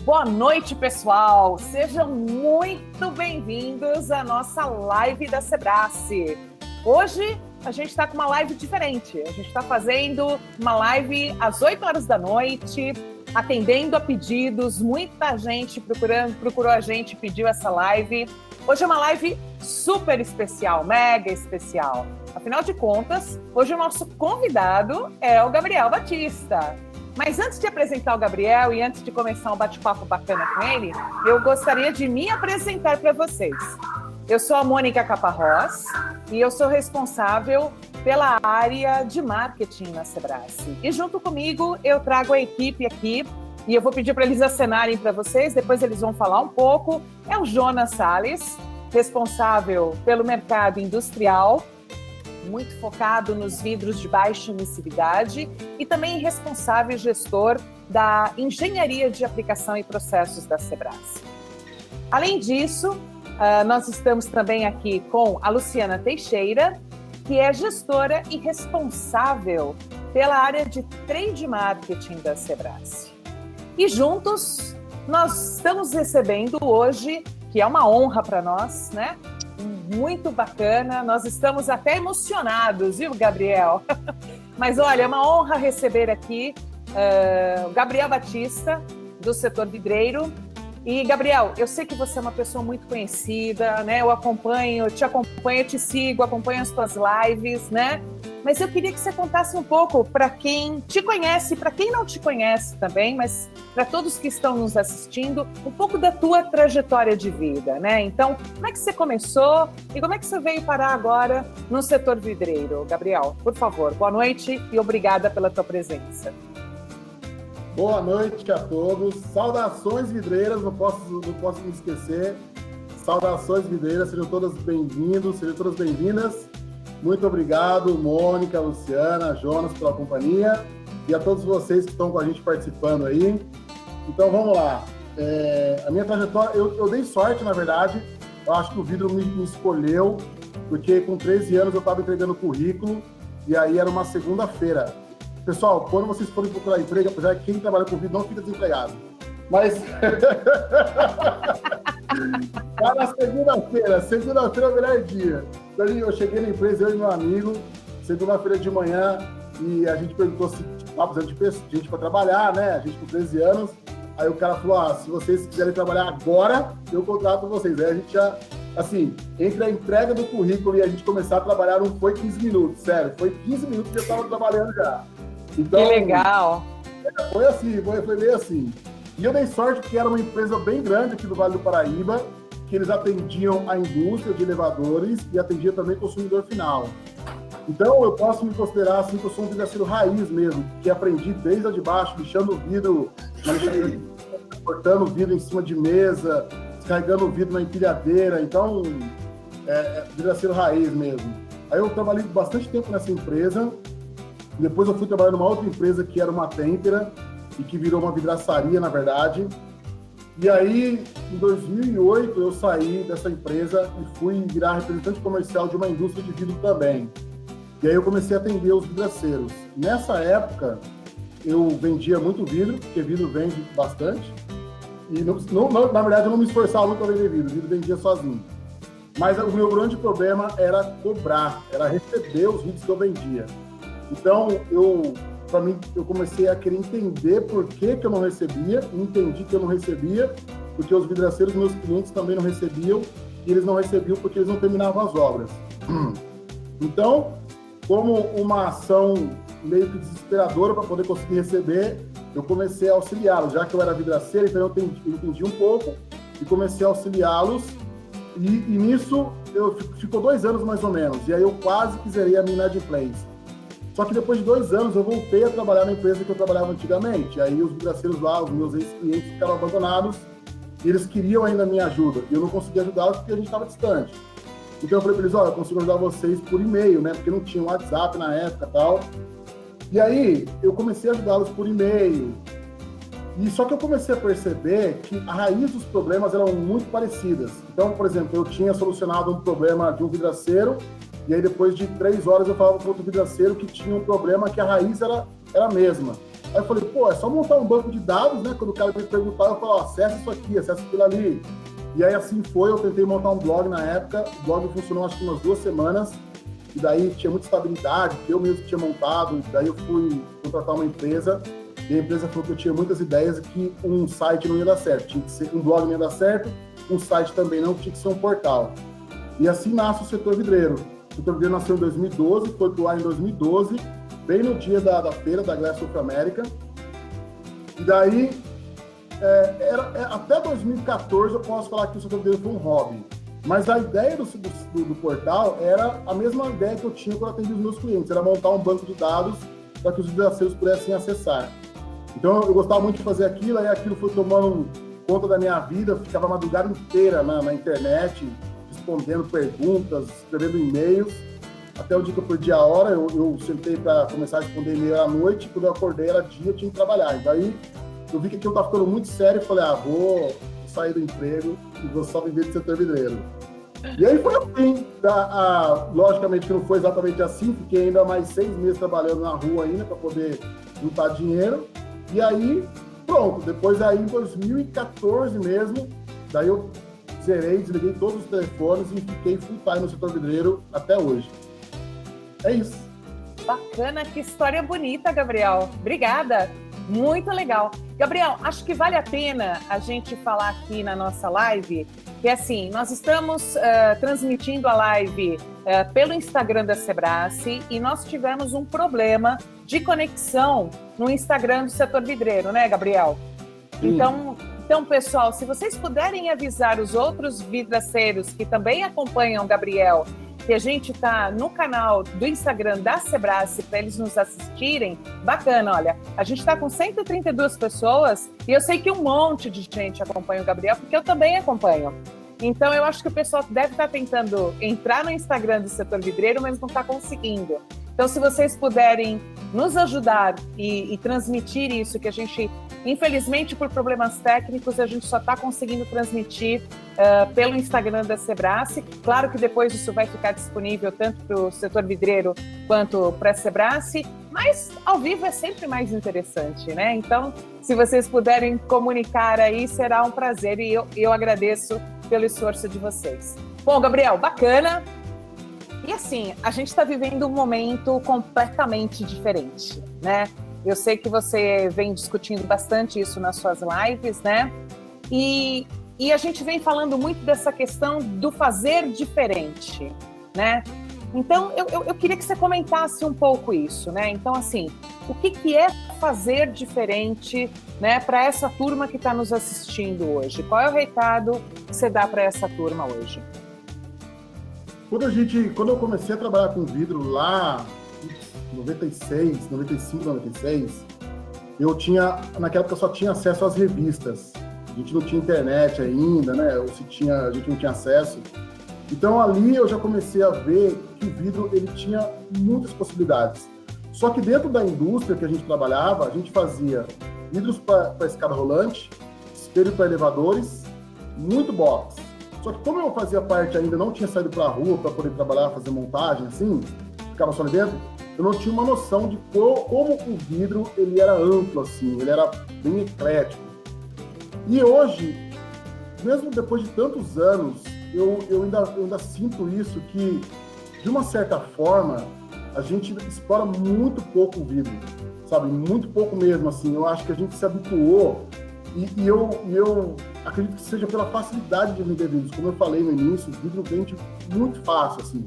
Boa noite, pessoal! Sejam muito bem-vindos à nossa live da Sebrace. Hoje a gente está com uma live diferente. A gente está fazendo uma live às 8 horas da noite, atendendo a pedidos. Muita gente procurou a gente e pediu essa live. Hoje é uma live super especial, mega especial. Afinal de contas, hoje o nosso convidado é o Gabriel Batista. Mas antes de apresentar o Gabriel e antes de começar um bate-papo bacana com ele, eu gostaria de me apresentar para vocês. Eu sou a Mônica Caparrós e eu sou responsável pela área de marketing na Sebrace. E junto comigo eu trago a equipe aqui e eu vou pedir para eles acenarem para vocês, depois eles vão falar um pouco. É o Jonas Salles, responsável pelo mercado industrial, muito focado nos vidros de baixa emissividade e também responsável e gestor da engenharia de aplicação e processos da Sebrace. Além disso, nós estamos também aqui com a Luciana Teixeira, que é gestora e responsável pela área de trade marketing da Sebrace. E juntos, nós estamos recebendo hoje, que é uma honra para nós, né? Muito bacana, nós estamos até emocionados, viu, Gabriel? Mas olha, é uma honra receber aqui o Gabriel Batista, do setor vidreiro. E, Gabriel, eu sei que você é uma pessoa muito conhecida, né? Eu te acompanho, te sigo, acompanho as tuas lives, né? Mas eu queria que você contasse um pouco para quem te conhece, para quem não te conhece também, mas para todos que estão nos assistindo, um pouco da tua trajetória de vida, né? Então, como é que você começou e como é que você veio parar agora no setor vidreiro? Gabriel, por favor, boa noite e obrigada pela tua presença. Boa noite a todos. Saudações vidreiras, não posso me esquecer. Saudações vidreiras, sejam todas bem-vindos, sejam todas bem-vindas. Muito obrigado, Mônica, Luciana, Jonas, pela companhia e a todos vocês que estão com a gente participando aí. Então, vamos lá. A minha trajetória, eu dei sorte, na verdade. Eu acho que o vidro me escolheu, porque com 13 anos eu estava entregando currículo e aí era uma segunda-feira. Pessoal, quando vocês forem procurar emprego, apesar que quem trabalha com vidro não fica desempregado. Mas... Tá na segunda-feira é o melhor dia. Então, eu cheguei na empresa, eu e meu amigo, segunda-feira de manhã, e a gente perguntou se estava precisando de gente para trabalhar, né? A gente com 13 anos. Aí o cara falou, se vocês quiserem trabalhar agora, eu contrato vocês. Aí a gente já, assim, entre a entrega do currículo e a gente começar a trabalhar, não foi 15 minutos, sério. Foi 15 minutos que eu estava trabalhando já. Então, que legal! Foi assim, foi meio assim. E eu dei sorte porque era uma empresa bem grande aqui do Vale do Paraíba, que eles atendiam a indústria de elevadores e atendiam também o consumidor final. Então, eu posso me considerar assim que eu sou um vidraceiro raiz mesmo, que aprendi desde a de baixo, lixando o vidro, cortando o vidro em cima de mesa, descarregando o vidro na empilhadeira. Então, vidraceiro raiz mesmo. Aí eu trabalhei bastante tempo nessa empresa. Depois eu fui trabalhar numa outra empresa que era uma têmpera e que virou uma vidraçaria, na verdade. E aí, em 2008, eu saí dessa empresa e fui virar representante comercial de uma indústria de vidro também. E aí eu comecei a atender os vidraceiros. Nessa época, eu vendia muito vidro, porque vidro vende bastante. E, na verdade, eu não me esforçava muito para vender vidro, o vidro vendia sozinho. Mas o meu grande problema era cobrar, era receber os vidros que eu vendia. Então, eu comecei a querer entender por que eu não recebia, entendi que eu não recebia, porque os vidraceiros, meus clientes, também não recebiam, e eles não recebiam porque eles não terminavam as obras. Então, como uma ação meio que desesperadora para poder conseguir receber, eu comecei a auxiliá-los, já que eu era vidraceiro, então eu entendi um pouco, e comecei a auxiliá-los, e nisso ficou 2 anos mais ou menos, e aí eu quase que zerei a minha inadimplência. Só que depois de 2 anos eu voltei a trabalhar na empresa que eu trabalhava antigamente. Aí os vidraceiros lá, os meus ex-clientes ficaram abandonados e eles queriam ainda a minha ajuda. E eu não conseguia ajudá-los porque a gente estava distante. Então eu falei para eles, eu consigo ajudar vocês por e-mail, né? Porque não tinha WhatsApp na época e tal. E aí eu comecei a ajudá-los por e-mail. E só que eu comecei a perceber que a raiz dos problemas eram muito parecidas. Então, por exemplo, eu tinha solucionado um problema de um vidraceiro. E aí, depois de 3 horas, eu falava para outro vidraceiro que tinha um problema que a raiz era a mesma. Aí eu falei, pô, é só montar um banco de dados, né? Quando o cara me perguntar, eu falo, acessa isso aqui, acessa aquilo ali. E aí assim foi, eu tentei montar um blog na época, o blog funcionou acho que umas 2 semanas, e daí tinha muita estabilidade, eu mesmo tinha montado, daí eu fui contratar uma empresa, e a empresa falou que eu tinha muitas ideias e que um site não ia dar certo, tinha que ser um blog não ia dar certo, um site também não, tinha que ser um portal. E assim nasce o Setor Vidreiro. O Setor Vidreiro nasceu em 2012, foi pro ar em 2012, bem no dia da feira da Glass South America. E daí, até 2014 eu posso falar que o Setor Vidreiro foi um hobby. Mas a ideia do portal era a mesma ideia que eu tinha quando eu atendi os meus clientes, era montar um banco de dados para que os vidraceiros pudessem acessar. Então eu gostava muito de fazer aquilo, aí aquilo foi tomando conta da minha vida, eu ficava a madrugada inteira na internet, respondendo perguntas, escrevendo e-mails, até o dia que eu perdi a hora, eu sentei para começar a responder e-mail à noite, quando eu acordei era dia, eu tinha que trabalhar. E daí eu vi que aquilo estava ficando muito sério e falei, vou sair do emprego e vou só viver de setor vidreiro. E aí foi assim, logicamente que não foi exatamente assim, fiquei ainda mais 6 meses trabalhando na rua ainda para poder juntar dinheiro. E aí, pronto, depois aí em 2014 mesmo, daí eu desliguei todos os telefones e fiquei full time no setor vidreiro até hoje. É isso. Bacana, que história bonita, Gabriel. Obrigada, muito legal. Gabriel, acho que vale a pena a gente falar aqui na nossa live que, assim, nós estamos transmitindo a live pelo Instagram da Sebrace e nós tivemos um problema de conexão no Instagram do Setor Vidreiro, né, Gabriel? Então, pessoal, se vocês puderem avisar os outros vidraceiros que também acompanham o Gabriel, que a gente está no canal do Instagram da Sebrace para eles nos assistirem, bacana, olha, a gente está com 132 pessoas e eu sei que um monte de gente acompanha o Gabriel, porque eu também acompanho. Então, eu acho que o pessoal deve estar tentando entrar no Instagram do Setor Vidreiro, mas não está conseguindo. Então, se vocês puderem nos ajudar e transmitir isso, que a gente, infelizmente, por problemas técnicos, a gente só está conseguindo transmitir pelo Instagram da Sebrace. Claro que depois isso vai ficar disponível tanto para o Setor Vidreiro quanto para a Sebrace, mas ao vivo é sempre mais interessante, né? Então, se vocês puderem comunicar aí, será um prazer e eu agradeço pelo esforço de vocês. Bom, Gabriel, bacana. E assim, a gente está vivendo um momento completamente diferente, né? Eu sei que você vem discutindo bastante isso nas suas lives, né? E a gente vem falando muito dessa questão do fazer diferente, né? Então, eu queria que você comentasse um pouco isso, né? Então, assim, o que é fazer diferente, né, para essa turma que está nos assistindo hoje? Qual é o recado que você dá para essa turma hoje? Quando eu comecei a trabalhar com vidro lá em 96, 95, 96, naquela época eu só tinha acesso às revistas. A gente não tinha internet ainda, né? Ou a gente não tinha acesso. Então ali eu já comecei a ver que o vidro ele tinha muitas possibilidades. Só que dentro da indústria que a gente trabalhava, a gente fazia vidros para escada rolante, espelho para elevadores, muito box. Só que como eu fazia parte ainda, não tinha saído para a rua para poder trabalhar, fazer montagem, assim, ficava só ali dentro, eu não tinha uma noção de como o vidro ele era amplo, assim, ele era bem eclético. E hoje, mesmo depois de tantos anos, eu ainda sinto isso, que, de uma certa forma, a gente explora muito pouco o vidro, sabe? Muito pouco mesmo, assim. Eu acho que a gente se habituou e eu acredito que seja pela facilidade de vender vidros. Como eu falei no início, o vidro vende muito fácil, assim.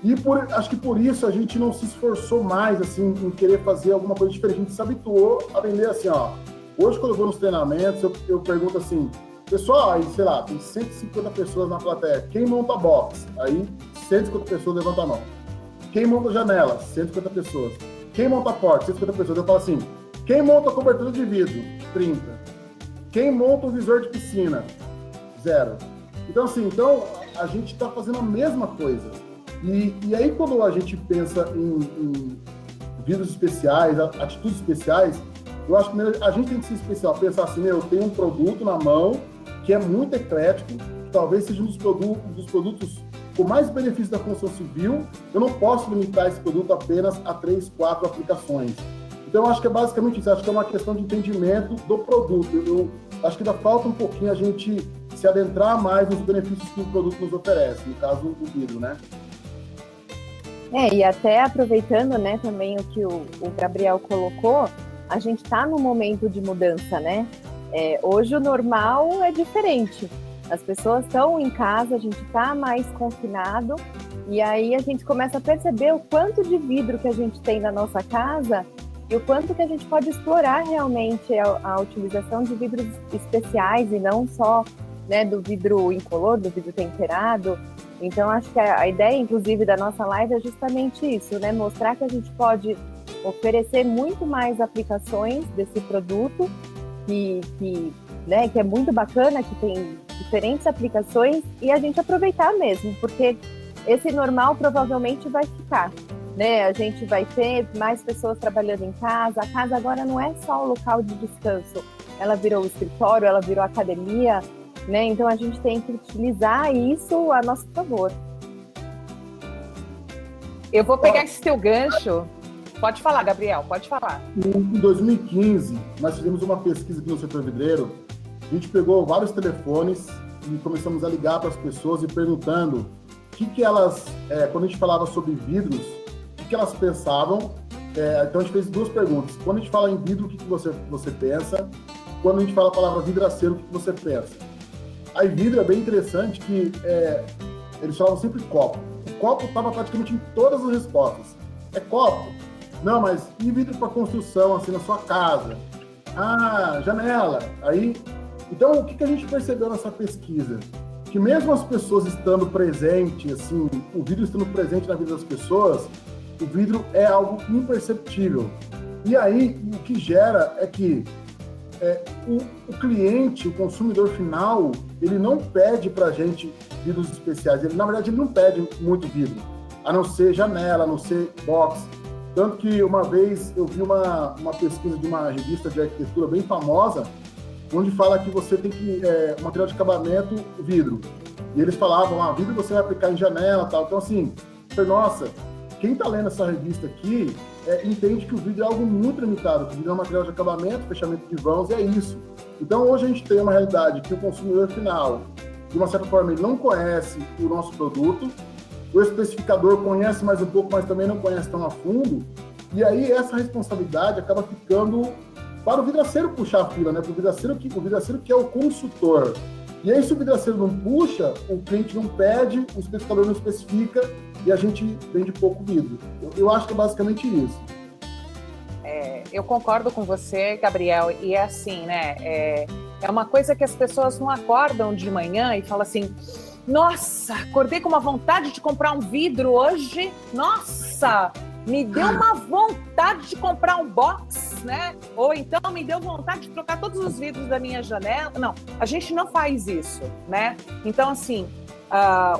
E acho que por isso a gente não se esforçou mais, assim, em querer fazer alguma coisa diferente. A gente se habituou a vender assim, ó. Hoje, quando eu vou nos treinamentos, eu pergunto assim, pessoal, aí, sei lá, tem 150 pessoas na plateia. Quem monta box? Aí, 150 pessoas levantam a mão. Quem monta janela? 150 pessoas. Quem monta porta? 150 pessoas. Eu falo assim, quem monta cobertura de vidro? 30. Quem monta o visor de piscina? 0. Então, assim, a gente está fazendo a mesma coisa. E aí, quando a gente pensa em vidros especiais, atitudes especiais, eu acho que a gente tem que ser especial. Pensar assim, eu tenho um produto na mão que é muito eclético, que talvez seja um dos produtos com mais benefícios da construção civil. Eu não posso limitar esse produto apenas a 3, 4 aplicações. Então, eu acho que é basicamente isso. Acho que é uma questão de entendimento do produto. Eu acho que ainda falta um pouquinho a gente se adentrar mais nos benefícios que o produto nos oferece, no caso do vidro, né? E até aproveitando, né, também o que o Gabriel colocou, a gente está num momento de mudança, né? Hoje o normal é diferente. As pessoas estão em casa, a gente está mais confinado, e aí a gente começa a perceber o quanto de vidro que a gente tem na nossa casa e o quanto que a gente pode explorar realmente a utilização de vidros especiais e não só, né, do vidro incolor, do vidro temperado. Então, acho que a ideia, inclusive, da nossa live é justamente isso, né? Mostrar que a gente pode oferecer muito mais aplicações desse produto, que é muito bacana, que tem diferentes aplicações, e a gente aproveitar mesmo, porque esse normal provavelmente vai ficar, né? A gente vai ter mais pessoas trabalhando em casa. A casa agora não é só o local de descanso, ela virou escritório, ela virou academia, né? Então a gente tem que utilizar isso a nosso favor. Eu vou pegar esse teu gancho. Pode falar, Gabriel, pode falar. Em 2015, nós fizemos uma pesquisa aqui no setor vidreiro. A gente pegou vários telefones e começamos a ligar para as pessoas e perguntando o que elas, quando a gente falava sobre vidros, o que elas pensavam. Então a gente fez duas perguntas. Quando a gente fala em vidro, o que você pensa? Quando a gente fala a palavra vidraceiro, o que você pensa? Aí vidro é bem interessante que eles falavam sempre copo. O copo estava praticamente em todas as respostas. É copo? Não, mas e vidro para construção, assim, na sua casa? Ah, janela. Aí, então, o que a gente percebeu nessa pesquisa? Que mesmo as pessoas estando presentes, assim, o vidro estando presente na vida das pessoas, o vidro é algo imperceptível. E aí, o que gera é que o cliente, o consumidor final, ele não pede para a gente vidros especiais. Na verdade, ele não pede muito vidro, a não ser janela, a não ser box. Tanto que uma vez eu vi uma pesquisa de uma revista de arquitetura bem famosa, onde fala que você tem que, o material de acabamento, vidro. E eles falavam, vidro você vai aplicar em janela e tal. Então, assim, nossa, quem está lendo essa revista aqui entende que o vidro é algo muito limitado. O vidro é um material de acabamento, fechamento de vãos, e é isso. Então, hoje a gente tem uma realidade que o consumidor final, de uma certa forma, ele não conhece o nosso produto, o especificador conhece mais um pouco, mas também não conhece tão a fundo, e aí essa responsabilidade acaba ficando para o vidraceiro puxar a fila, né? Para o vidraceiro que é o consultor. E aí, se o vidraceiro não puxa, o cliente não pede, o especificador não especifica, e a gente vende pouco vidro. Eu acho que é basicamente isso. Eu concordo com você, Gabriel, e é assim, né? É uma coisa que as pessoas não acordam de manhã e falam assim: nossa, acordei com uma vontade de comprar um vidro hoje, nossa, me deu uma vontade de comprar um box, né? Ou então me deu vontade de trocar todos os vidros da minha janela. Não, a gente não faz isso, né? Então, assim,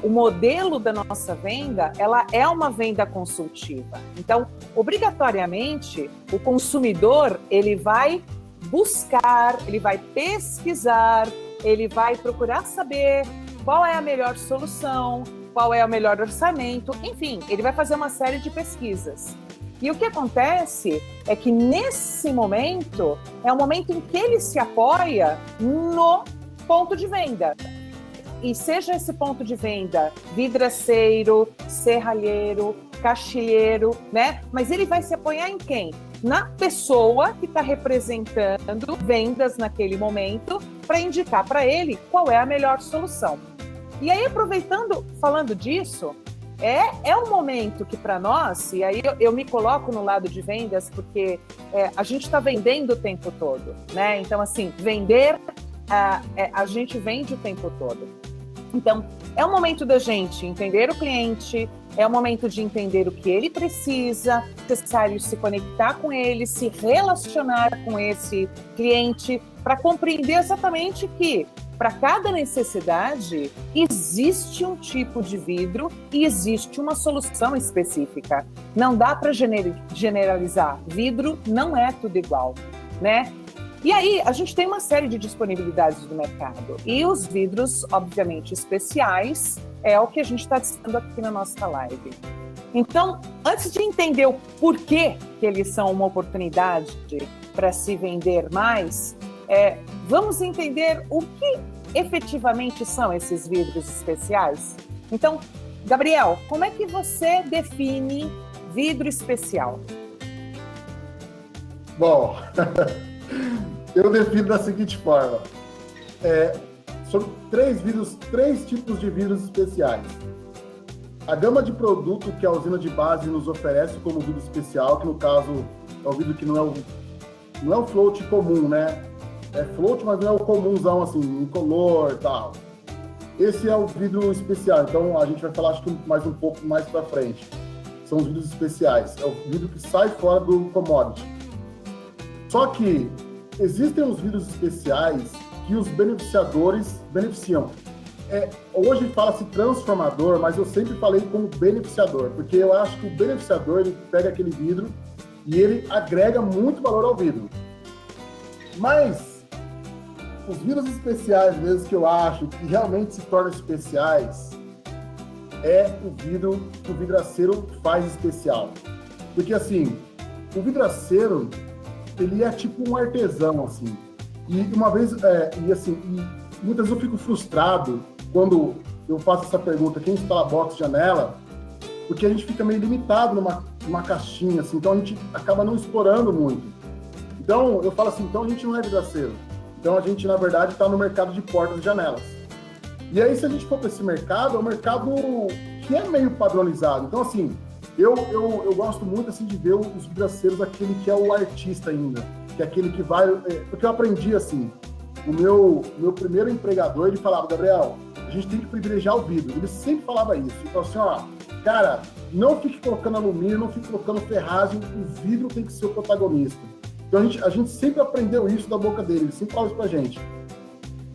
o modelo da nossa venda, ela é uma venda consultiva. Então, obrigatoriamente, o consumidor, ele vai buscar, ele vai pesquisar, ele vai procurar saber qual é a melhor solução, qual é o melhor orçamento, enfim, ele vai fazer uma série de pesquisas. E o que acontece é que nesse momento, é o momento em que ele se apoia no ponto de venda. E seja esse ponto de venda vidraceiro, serralheiro, caixilheiro, né? Mas ele vai se apoiar em quem? Na pessoa que está representando vendas naquele momento para indicar para ele qual é a melhor solução. E aí, aproveitando, falando disso, é um momento que para nós, e aí eu me coloco no lado de vendas, porque a gente está vendendo o tempo todo, né? Então, assim, vender, a gente vende o tempo todo. Então, é o momento da gente entender o cliente, é o momento de entender o que ele precisa, é necessário se conectar com ele, se relacionar com esse cliente, para compreender exatamente que, para cada necessidade, existe um tipo de vidro e existe uma solução específica. Não dá para generalizar. Vidro não é tudo igual, né? E aí, a gente tem uma série de disponibilidades do mercado. E os vidros, obviamente, especiais, é o que a gente está dizendo aqui na nossa live. Então, antes de entender o porquê que eles são uma oportunidade para se vender mais, vamos entender o que efetivamente são esses vidros especiais? Então, Gabriel, como é que você define vidro especial? Bom, eu defino da seguinte forma. São três tipos de vidros especiais. A gama de produto que a usina de base nos oferece como vidro especial, que no caso é o vidro que não é o float comum, né? É float, mas não é o comunzão, assim, incolor e tal. Esse é o vidro especial, então a gente vai falar acho que mais um pouco mais para frente. São os vidros especiais, é o vidro que sai fora do commodity. Só que existem os vidros especiais que os beneficiadores beneficiam. Hoje fala-se transformador, mas eu sempre falei como beneficiador, porque eu acho que o beneficiador ele pega aquele vidro e ele agrega muito valor ao vidro. Mas os vidros especiais mesmo que eu acho que realmente se tornam especiais é o vidro que o vidraceiro faz especial. Porque assim, o vidraceiro ele é tipo um artesão, assim. E uma vez, muitas vezes eu fico frustrado quando eu faço essa pergunta, quem instala box janela, porque a gente fica meio limitado numa caixinha, assim, então a gente acaba não explorando muito. Então, eu falo assim, então a gente não é vidraceiro. Então a gente, na verdade, está no mercado de portas e janelas. E aí, se a gente for para esse mercado, é um mercado que é meio padronizado. Então, assim, eu gosto muito assim, de ver os vidraceiros, aquele que é o artista ainda, que é aquele que vai... Porque eu aprendi assim, o meu primeiro empregador, ele falava, Gabriel, a gente tem que privilegiar o vidro. Ele sempre falava isso. Então, assim, ó, cara, não fique colocando alumínio, não fique colocando ferragem, o vidro tem que ser o protagonista. Então, a gente sempre aprendeu isso da boca dele, ele sempre fala isso pra gente.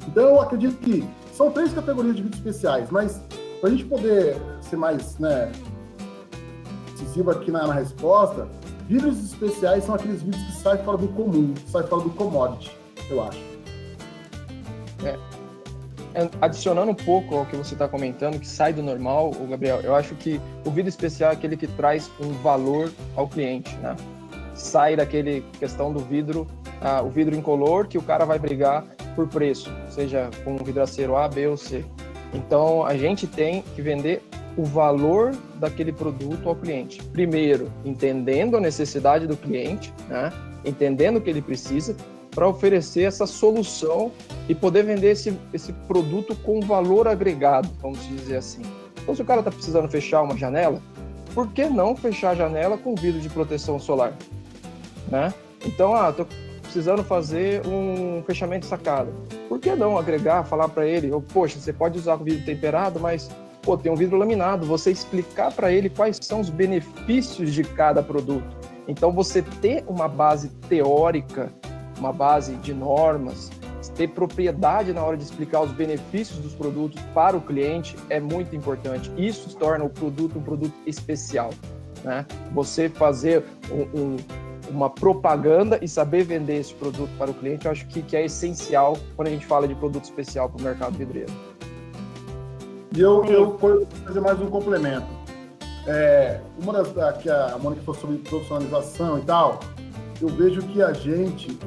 Então, eu acredito que são 3 categorias de vidros especiais, mas para a gente poder ser mais, decisivo aqui na resposta, vidros especiais são aqueles vidros que saem fora do comum, saem fora do commodity, eu acho. Adicionando um pouco ao que você está comentando, que sai do normal, Gabriel, eu acho que o vidro especial é aquele que traz um valor ao cliente, né? Sai daquele questão do vidro, o vidro incolor, que o cara vai brigar por preço, seja com o vidraceiro A, B ou C. Então, a gente tem que vender o valor daquele produto ao cliente. Primeiro, entendendo a necessidade do cliente, né? Entendendo o que ele precisa, para oferecer essa solução e poder vender esse produto com valor agregado, vamos dizer assim. Então, se o cara está precisando fechar uma janela, por que não fechar a janela com vidro de proteção solar? Né? Então, estou precisando fazer um fechamento de sacada. Por que não agregar, falar para ele, poxa, você pode usar o vidro temperado, mas tem um vidro laminado, você explicar para ele quais são os benefícios de cada produto. Então, você ter uma base teórica, uma base de normas, ter propriedade na hora de explicar os benefícios dos produtos para o cliente é muito importante. Isso torna o produto um produto especial, né? Você fazer uma propaganda e saber vender esse produto para o cliente, eu acho que é essencial quando a gente fala de produto especial para o mercado vidreiro. E eu vou fazer mais um complemento. Uma das que a Mônica falou sobre profissionalização e tal, eu vejo que a gente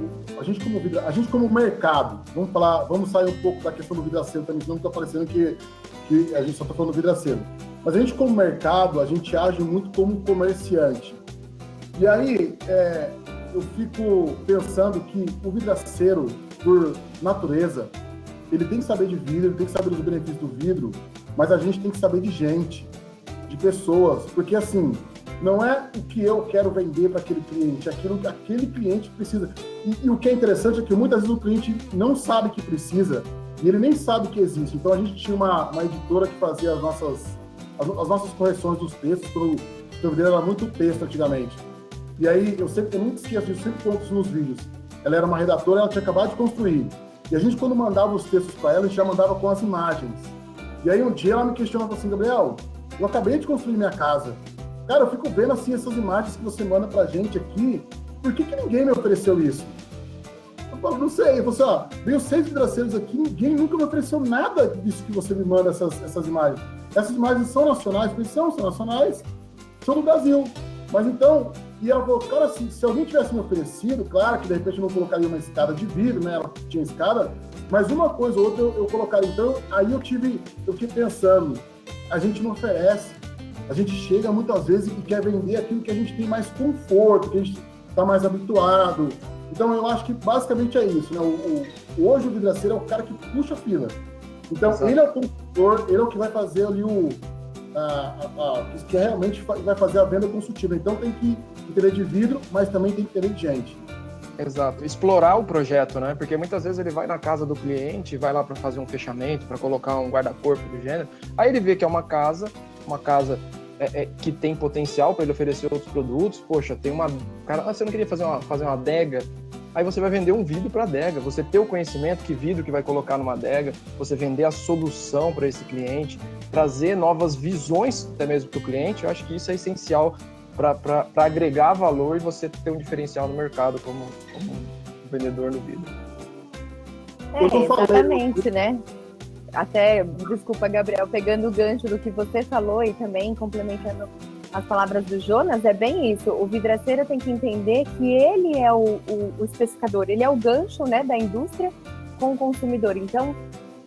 como mercado, vamos sair um pouco da questão do vidraceiro também, senão está parecendo que a gente só está falando do vidraceiro. Mas a gente como mercado, a gente age muito como comerciante. E aí, eu fico pensando que o vidraceiro, por natureza, ele tem que saber de vidro, ele tem que saber dos benefícios do vidro, mas a gente tem que saber de gente, de pessoas, porque assim, não é o que eu quero vender para aquele cliente, aquilo que aquele cliente precisa. E o que é interessante é que muitas vezes o cliente não sabe que precisa e ele nem sabe que existe. Então a gente tinha uma editora que fazia as nossas correções dos textos, porque o vidreiro era muito texto antigamente. E aí eu nunca esqueço disso, sempre conto isso nos vídeos. Ela era uma redatora, ela tinha acabado de construir. E a gente, quando mandava os textos para ela, a gente já mandava com as imagens. E aí um dia ela me questionava assim, Gabriel, eu acabei de construir minha casa. Cara, eu fico vendo assim essas imagens que você manda pra gente aqui, por que ninguém me ofereceu isso? Eu falo, não sei, você, veio 6 vidraceiros aqui, ninguém nunca me ofereceu nada disso que você me manda, essas imagens. Essas imagens são nacionais, porque são nacionais, são do Brasil. Mas então, e ela falou, cara, se alguém tivesse me oferecido, claro que de repente eu não colocaria uma escada de vidro, né? Ela tinha escada, mas uma coisa ou outra eu colocaria. Então, aí eu fiquei pensando, a gente não oferece, a gente chega muitas vezes e quer vender aquilo que a gente tem mais conforto, que a gente está mais habituado. Então, eu acho que basicamente é isso, né? Hoje o vidraceiro é o cara que puxa a fila. Então, exato, ele é o consultor, ele é o que vai fazer ali que realmente vai fazer a venda consultiva. Então, tem que entender de vidro, mas também tem que entender de gente. Exato. Explorar o projeto, né? Porque muitas vezes ele vai na casa do cliente, vai lá para fazer um fechamento, para colocar um guarda-corpo do gênero. Aí ele vê que é uma casa que tem potencial para ele oferecer outros produtos. Poxa, tem uma... Cara, você não queria fazer uma adega? Aí você vai vender um vidro para adega. Você ter o conhecimento que vidro que vai colocar numa adega, você vender a solução para esse cliente, trazer novas visões até mesmo para o cliente. Eu acho que isso é essencial para agregar valor e você ter um diferencial no mercado como um vendedor no vidro. Exatamente, né? Até, desculpa, Gabriel, pegando o gancho do que você falou e também complementando as palavras do Jonas, é bem isso. O vidraceiro tem que entender que ele é o especificador, ele é o gancho, né, da indústria com o consumidor. Então,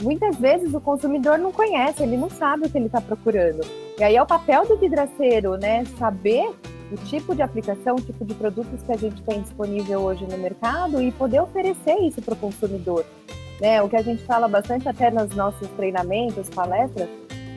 muitas vezes o consumidor não conhece, ele não sabe o que ele está procurando. E aí é o papel do vidraceiro, né, saber o tipo de aplicação, o tipo de produtos que a gente tem disponível hoje no mercado e poder oferecer isso para o consumidor. Né? O que a gente fala bastante até nos nossos treinamentos, palestras,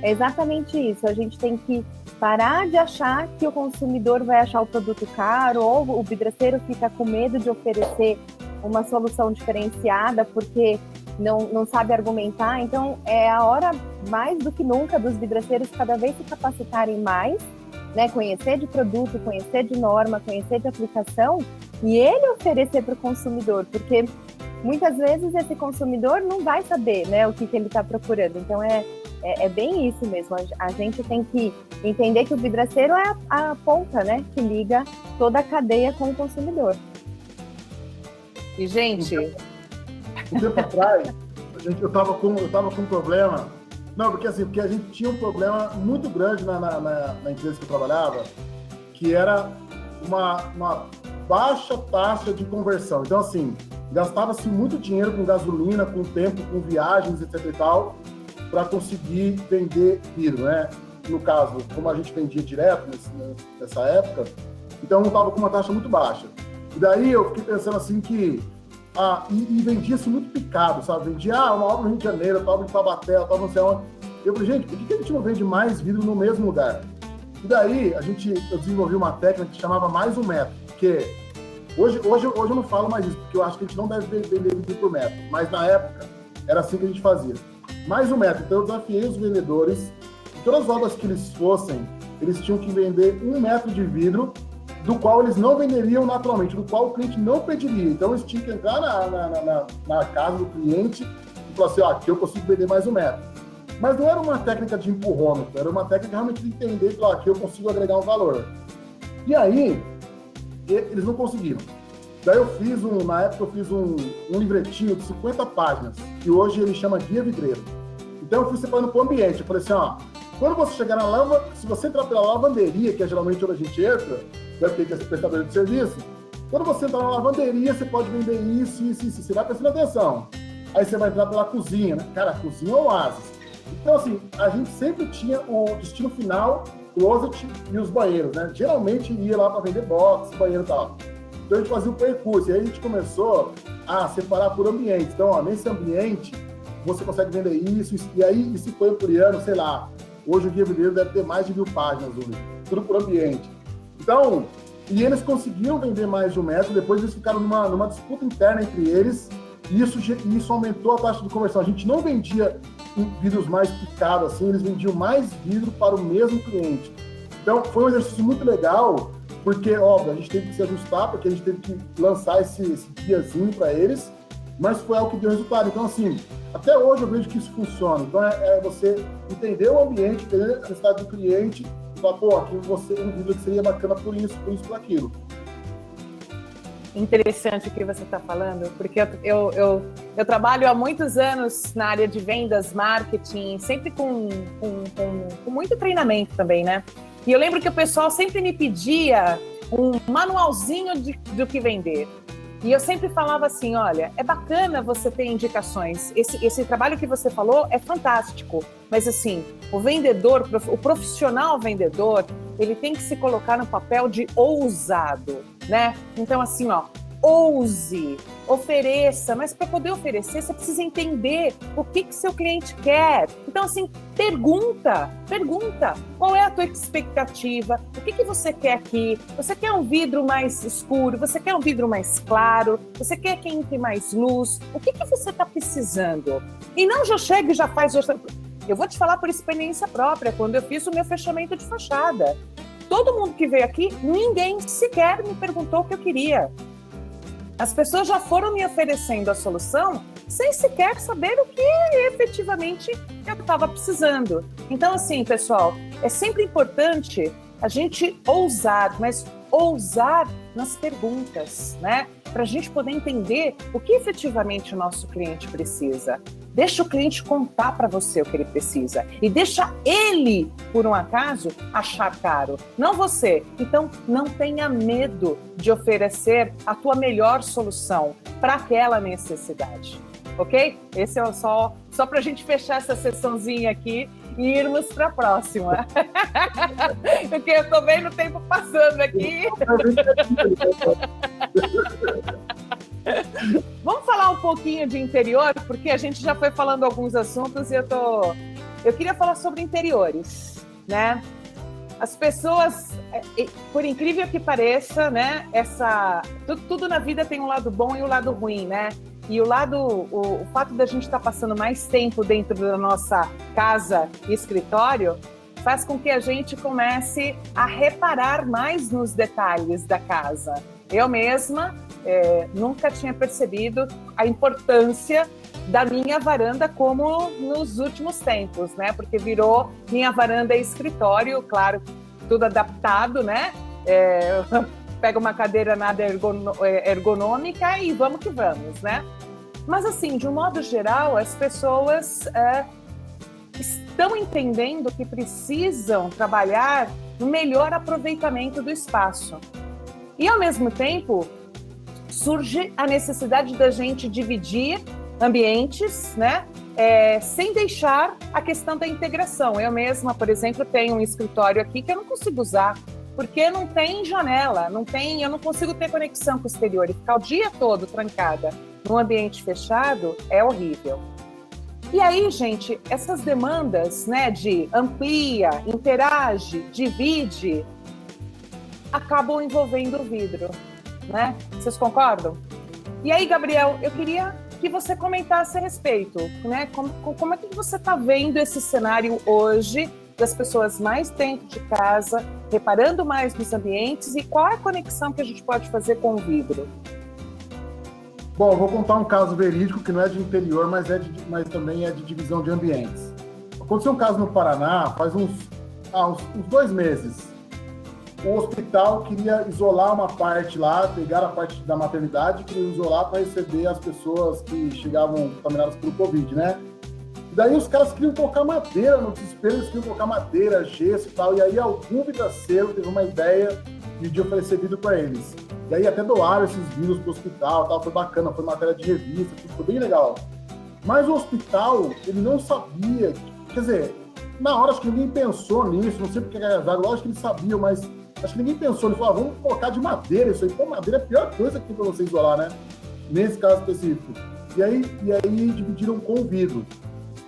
é exatamente isso. A gente tem que parar de achar que o consumidor vai achar o produto caro ou o vidraceiro fica com medo de oferecer uma solução diferenciada porque não sabe argumentar. Então, é a hora, mais do que nunca, dos vidraceiros cada vez se capacitarem mais, né? Conhecer de produto, conhecer de norma, conhecer de aplicação e ele oferecer para o consumidor, porque muitas vezes esse consumidor não vai saber, né, o que ele está procurando. Então, é bem isso mesmo. A gente tem que entender que o vidraceiro é a ponta, né, que liga toda a cadeia com o consumidor. E, gente... Um tempo atrás, eu tava com um problema. Não, porque a gente tinha um problema muito grande na empresa que eu trabalhava, que era uma baixa taxa de conversão. Então, assim, gastava-se muito dinheiro com gasolina, com tempo, com viagens, etc e tal, para conseguir vender vidro, né? No caso, como a gente vendia direto nessa época, então não estava com uma taxa muito baixa. E daí eu fiquei pensando assim que... e vendia-se muito picado, sabe? Vendia uma obra no Rio de Janeiro, outra obra em Taubaté, outra não sei onde. Eu falei, gente, por que a gente não vende mais vidro no mesmo lugar? E daí eu desenvolvi uma técnica que chamava mais um metro, porque hoje eu não falo mais isso, porque eu acho que a gente não deve vender vidro por metro, mas na época era assim que a gente fazia. Mais um metro. Então eu desafiei os vendedores, todas as obras que eles fossem, eles tinham que vender 1 metro de vidro, do qual eles não venderiam naturalmente, do qual o cliente não pediria. Então, eles tinham que entrar na casa do cliente e falar assim, aqui eu consigo vender mais 1 metro. Mas não era uma técnica de empurrômetro, era uma técnica realmente de entender que aqui eu consigo agregar um valor. E aí, eles não conseguiram. Daí na época eu fiz um livretinho de 50 páginas, que hoje ele chama Guia Vidreiro. Então, eu fui separando para o ambiente. Eu falei assim, quando você chegar se você entrar pela lavanderia, que é geralmente onde a gente entra, deve ter esse prestador de serviço, quando você entrar na lavanderia, você pode vender isso. Você vai prestando atenção. Aí você vai entrar pela cozinha, né? Cara, a cozinha é o oásis. Então, assim, a gente sempre tinha o destino final, closet e os banheiros, né? Geralmente ia lá para vender box, banheiro e tal. Então, a gente fazia o percurso. E aí a gente começou a separar por ambiente. Então, nesse ambiente, você consegue vender isso. E aí, isso foi ampliando, sei lá. Hoje o Guia Vidreiro deve ter mais de 1000 páginas, tudo por ambiente. Então, e eles conseguiram vender mais de 1 metro, depois eles ficaram numa disputa interna entre eles, e isso aumentou a taxa de conversão. A gente não vendia vidros mais picados assim, eles vendiam mais vidro para o mesmo cliente. Então, foi um exercício muito legal, porque, óbvio, a gente teve que se ajustar, porque a gente teve que lançar esse guiazinho para eles, mas foi algo que deu resultado. Então, assim, até hoje eu vejo que isso funciona. Então, é você entender o ambiente, entender a necessidade do cliente, falar, aqui um vidro que seria bacana por isso, por aquilo. Interessante o que você está falando, porque eu trabalho há muitos anos na área de vendas, marketing, sempre com muito treinamento também, né? E eu lembro que o pessoal sempre me pedia um manualzinho do que vender. E eu sempre falava assim, olha, é bacana você ter indicações. Esse trabalho que você falou é fantástico. Mas assim, o vendedor, o profissional vendedor, ele tem que se colocar no papel de ousado, né? Então assim, ó, ouse, ofereça, mas para poder oferecer, você precisa entender o que seu cliente quer. Então, assim, pergunta, qual é a tua expectativa? O que você quer aqui? Você quer um vidro mais escuro? Você quer um vidro mais claro? Você quer que entre mais luz? O que você está precisando? E não já chega e já faz... Eu vou te falar por experiência própria, quando eu fiz o meu fechamento de fachada. Todo mundo que veio aqui, ninguém sequer me perguntou o que eu queria. As pessoas já foram me oferecendo a solução sem sequer saber o que efetivamente eu estava precisando. Então, assim, pessoal, é sempre importante a gente ousar, mas ousar nas perguntas, né? Para a gente poder entender o que efetivamente o nosso cliente precisa. Deixa o cliente contar para você o que ele precisa e deixa ele, por um acaso, achar caro, não você. Então, não tenha medo de oferecer a tua melhor solução para aquela necessidade, ok? Esse é só para a gente fechar essa sessãozinha aqui e irmos para a próxima. Porque eu estou vendo o tempo passando aqui. Vamos falar um pouquinho de interior, porque a gente já foi falando alguns assuntos e eu queria falar sobre interiores, né? As pessoas, por incrível que pareça, né? Tudo na vida tem um lado bom e um lado ruim, né? E o fato da gente estar passando mais tempo dentro da nossa casa e escritório faz com que a gente comece a reparar mais nos detalhes da casa. Eu mesma nunca tinha percebido a importância da minha varanda como nos últimos tempos, né? Porque virou minha varanda e escritório, claro, tudo adaptado, né? Pego uma cadeira nada ergonômica e vamos que vamos, né? Mas assim, de um modo geral, as pessoas estão entendendo que precisam trabalhar no melhor aproveitamento do espaço. E, ao mesmo tempo, surge a necessidade da gente dividir ambientes, né? Sem deixar a questão da integração. Eu mesma, por exemplo, tenho um escritório aqui que eu não consigo usar, porque não tem janela, eu não consigo ter conexão com o exterior. E ficar o dia todo trancada num ambiente fechado é horrível. E aí, gente, essas demandas, né, de amplia, interage, divide, acabam envolvendo o vidro, né? Vocês concordam? E aí, Gabriel, eu queria que você comentasse a respeito, né? Como é que você está vendo esse cenário hoje das pessoas mais dentro de casa, reparando mais nos ambientes, e qual é a conexão que a gente pode fazer com o vidro? Bom, eu vou contar um caso verídico que não é de interior, mas também é de divisão de ambientes. Aconteceu um caso no Paraná faz uns 2 meses. O hospital queria isolar uma parte lá, pegar a parte da maternidade e queria isolar para receber as pessoas que chegavam contaminadas pelo Covid, né? E daí os caras queriam colocar madeira, no desespero eles queriam colocar madeira, gesso e tal, e aí algum vidraceiro teve uma ideia de oferecer vidro para eles. E aí até doaram esses vidros pro hospital, tal, foi bacana, foi matéria de revista, tudo, foi bem legal. Mas o hospital, ele não sabia, quer dizer, na hora acho que ninguém pensou nisso, não sei porque agasalho, lógico que eles sabiam, mas acho que ninguém pensou, ele falou, vamos colocar de madeira isso aí. Pô, madeira é a pior coisa aqui para você isolar, né? Nesse caso específico. E aí dividiram com o vidro.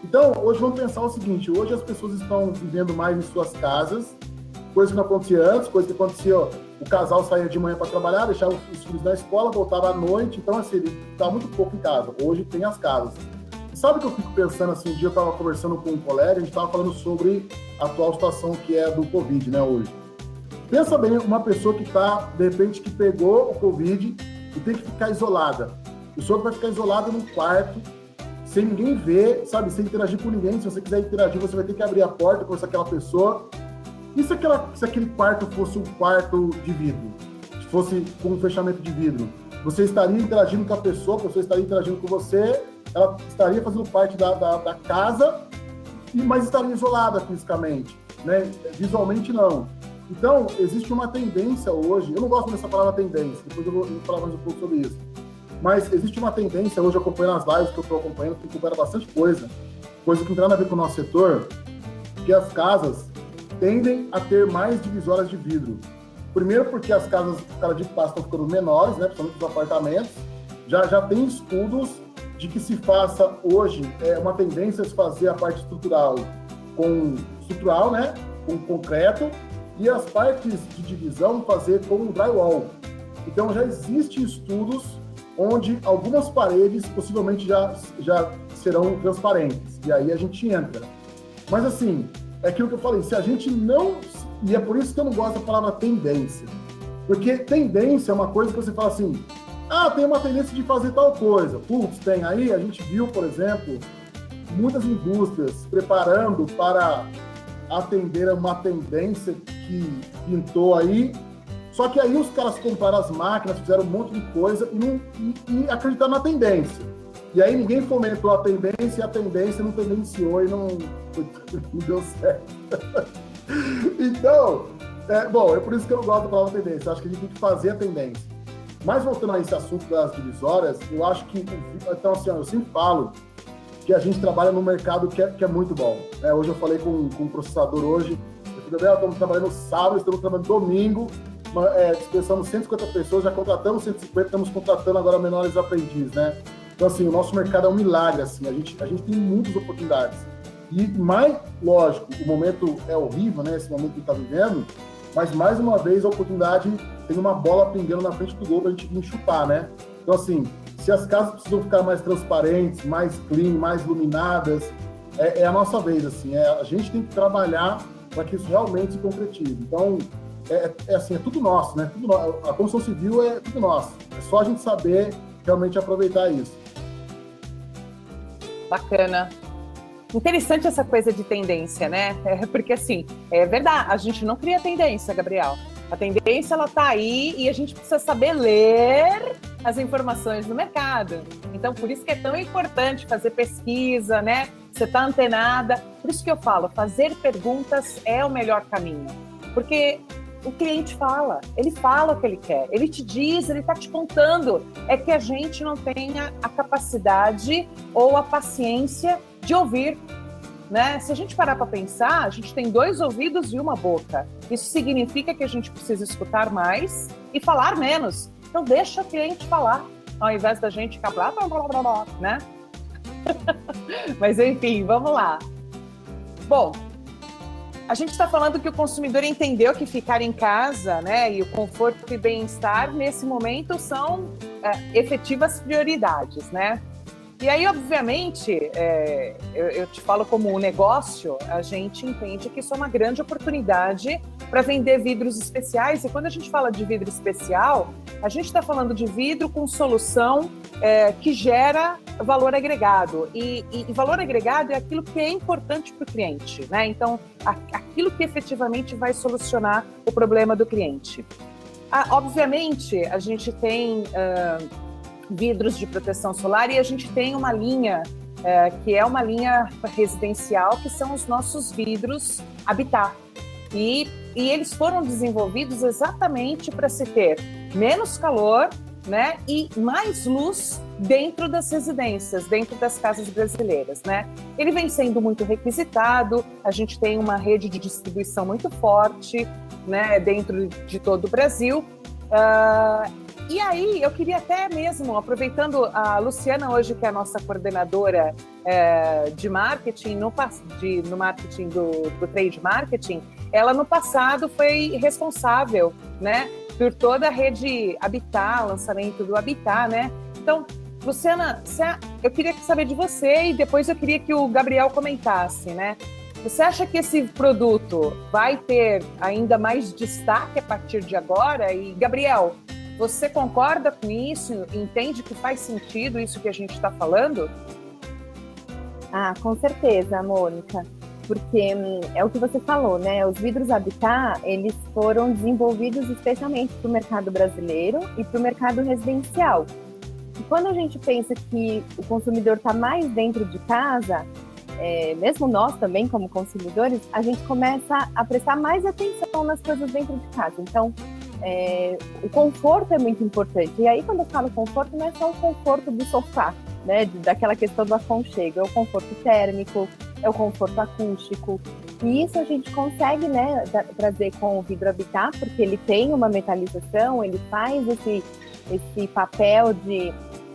Então, hoje vamos pensar o seguinte, hoje as pessoas estão vivendo mais em suas casas, coisa que não acontecia antes, coisa que acontecia, o casal saía de manhã para trabalhar, deixava os filhos na escola, voltava à noite, então assim, ele estava muito pouco em casa. Hoje tem as casas. E sabe o que eu fico pensando assim, um dia eu estava conversando com um colega, a gente estava falando sobre a atual situação que é do Covid, né, hoje. Pensa bem, uma pessoa que está, de repente, que pegou o Covid e tem que ficar isolada. A pessoa vai ficar isolada num quarto, sem ninguém ver, sabe, sem interagir com ninguém. Se você quiser interagir, você vai ter que abrir a porta com aquela pessoa. E se aquele quarto fosse um quarto de vidro? Se fosse com um fechamento de vidro? Você estaria interagindo com a pessoa estaria interagindo com você, ela estaria fazendo parte da casa, mas estaria isolada fisicamente, né? Visualmente não. Então, existe uma tendência hoje, eu não gosto dessa palavra tendência, depois eu vou falar mais um pouco sobre isso, mas existe uma tendência hoje, acompanhando as lives que eu estou acompanhando, que acompanha bastante coisa que não tem nada a ver com o nosso setor, que as casas tendem a ter mais divisórias de vidro. Primeiro porque as casas, cada dia que passa, estão ficando menores, né, principalmente os apartamentos. Já tem estudos de que se faça hoje uma tendência a se fazer a parte estrutural, né, com concreto, e as partes de divisão fazer com drywall. Então já existem estudos onde algumas paredes possivelmente já serão transparentes, e aí a gente entra. Mas assim, é aquilo que eu falei, se a gente não... E é por isso que eu não gosto da palavra tendência. Porque tendência é uma coisa que você fala assim, tem uma tendência de fazer tal coisa. Putz, tem aí, a gente viu, por exemplo, muitas indústrias preparando para atender a uma tendência que pintou aí, só que aí os caras compraram as máquinas, fizeram um monte de coisa e acreditaram na tendência. E aí ninguém fomentou a tendência e a tendência não tendenciou e não deu certo. Então, é por isso que eu não gosto da palavra tendência. Eu acho que a gente tem que fazer a tendência. Mas voltando a esse assunto das divisórias, eu acho que... Então, assim, eu sempre falo que a gente trabalha num mercado que é muito bom. Hoje eu falei com um processador hoje. Eu falei, Gabriel, estamos trabalhando sábado, estamos trabalhando domingo, dispensamos 150 pessoas, já contratamos 150, estamos contratando agora menores aprendizes, né? Então, assim, o nosso mercado é um milagre, assim, a gente tem muitas oportunidades. E mais, lógico, o momento é horrível, né? Esse momento que está vivendo, mas mais uma vez a oportunidade tem uma bola pingando na frente do gol para a gente vir chutar, né? Então, assim, se as casas precisam ficar mais transparentes, mais clean, mais iluminadas, é a nossa vez, assim, a gente tem que trabalhar para que isso realmente se concretize. Então, assim, é tudo nosso, né? A construção civil é tudo nosso. É só a gente saber realmente aproveitar isso. Bacana. Interessante essa coisa de tendência, né? Porque, assim, é verdade, a gente não cria tendência, Gabriel. A tendência, ela tá aí e a gente precisa saber ler as informações do mercado. Então, por isso que é tão importante fazer pesquisa, né? Você tá antenada. Por isso que eu falo, fazer perguntas é o melhor caminho. Porque o cliente fala, ele fala o que ele quer, ele te diz, ele tá te contando. É que a gente não tenha a capacidade ou a paciência de ouvir, né? Se a gente parar para pensar, a gente tem 2 ouvidos e uma boca. Isso significa que a gente precisa escutar mais e falar menos. Então deixa o cliente falar, ao invés da gente ficar blá, blá, blá, blá, blá, né? Mas enfim, vamos lá. Bom, a gente está falando que o consumidor entendeu que ficar em casa, né, e o conforto e bem-estar nesse momento são efetivas prioridades, né? E aí, obviamente, eu te falo como um negócio, a gente entende que isso é uma grande oportunidade para vender vidros especiais. E quando a gente fala de vidro especial, a gente está falando de vidro com solução que gera valor agregado. E valor agregado é aquilo que é importante para o cliente, né? Então, aquilo que efetivamente vai solucionar o problema do cliente. Obviamente, a gente tem... vidros de proteção solar e a gente tem uma linha que é uma linha residencial, que são os nossos vidros Habitat. E eles foram desenvolvidos exatamente para se ter menos calor, né, e mais luz dentro das residências, dentro das casas brasileiras, né? Ele vem sendo muito requisitado, a gente tem uma rede de distribuição muito forte, né, dentro de todo o Brasil. E aí, eu queria até mesmo, aproveitando a Luciana hoje, que é a nossa coordenadora de marketing, no marketing do trade marketing, ela no passado foi responsável, né, por toda a rede Habitat, lançamento do Habitat, né? Então, Luciana, eu queria saber de você e depois eu queria que o Gabriel comentasse, né? Você acha que esse produto vai ter ainda mais destaque a partir de agora? E, Gabriel, você concorda com isso? Entende que faz sentido isso que a gente está falando? Com certeza, Mônica. Porque é o que você falou, né? Os vidros Habitat, eles foram desenvolvidos especialmente para o mercado brasileiro e para o mercado residencial. E quando a gente pensa que o consumidor está mais dentro de casa, mesmo nós também, como consumidores, a gente começa a prestar mais atenção nas coisas dentro de casa. Então, o conforto é muito importante. E aí, quando eu falo conforto, não é só o conforto do sofá, né? Daquela questão do aconchego. É o conforto térmico, é o conforto acústico. E isso a gente consegue, né, trazer com o vidro Habitat, porque ele tem uma metalização, ele faz esse papel de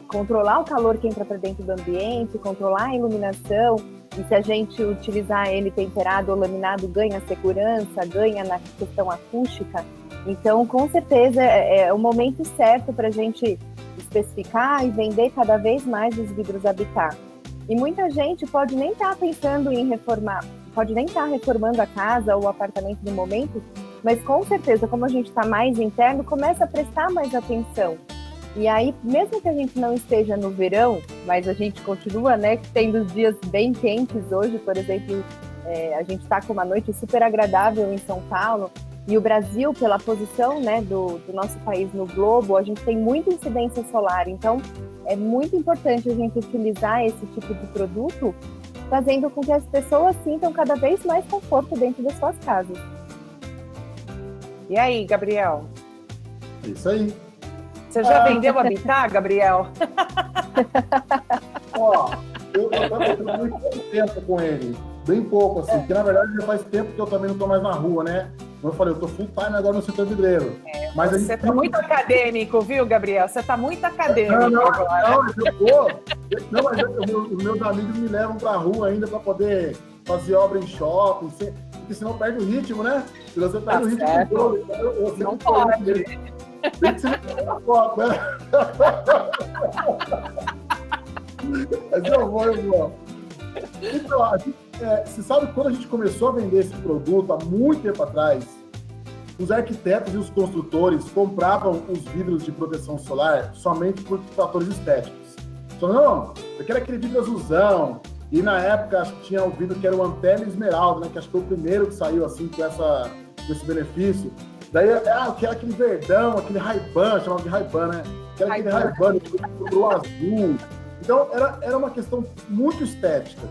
controlar o calor que entra para dentro do ambiente, controlar a iluminação. E se a gente utilizar ele temperado ou laminado, ganha segurança, ganha na questão acústica. Então, com certeza, é o momento certo para a gente especificar e vender cada vez mais os vidros Habitat. E muita gente pode nem estar pensando em reformar, pode nem estar reformando a casa ou o apartamento no momento, mas com certeza, como a gente está mais interno, começa a prestar mais atenção. E aí, mesmo que a gente não esteja no verão, mas a gente continua, né, tendo dias bem quentes hoje, por exemplo, a gente está com uma noite super agradável em São Paulo, e o Brasil, pela posição, né, do nosso país no globo, a gente tem muita incidência solar, então é muito importante a gente utilizar esse tipo de produto, fazendo com que as pessoas sintam cada vez mais conforto dentro das suas casas. E aí, Gabriel? É isso aí. Você já vendeu Habitat, Gabriel? Ó, eu tô muito pouco tempo com ele. Bem pouco, assim. Porque, na verdade, já faz tempo que eu também não tô mais na rua, né? Como eu falei, eu tô full time agora no setor vidreiro. Mas você tá muito acadêmico, viu, Gabriel? Você tá muito acadêmico agora. Não, mas eu tô. Não, mas os meus amigos me levam pra rua ainda pra poder fazer obra em shopping, porque senão perde o ritmo, né? Se você perde o ritmo do jogo, eu não pode. Tem que ser na foto, né? Mas eu vou. Então, você sabe quando a gente começou a vender esse produto, há muito tempo atrás, os arquitetos e os construtores compravam os vidros de proteção solar somente por fatores estéticos. Então, não, eu quero aquele vidro azulzão. E na época, acho que tinha o vidro que era o Antela Esmeralda, né? Que acho que foi o primeiro que saiu assim com esse benefício. Daí, eu quero aquele verdão, aquele Ray-Ban, chamava de Ray-Ban, né? Quero aquele Ray-Ban, pro azul. Então, era uma questão muito estética.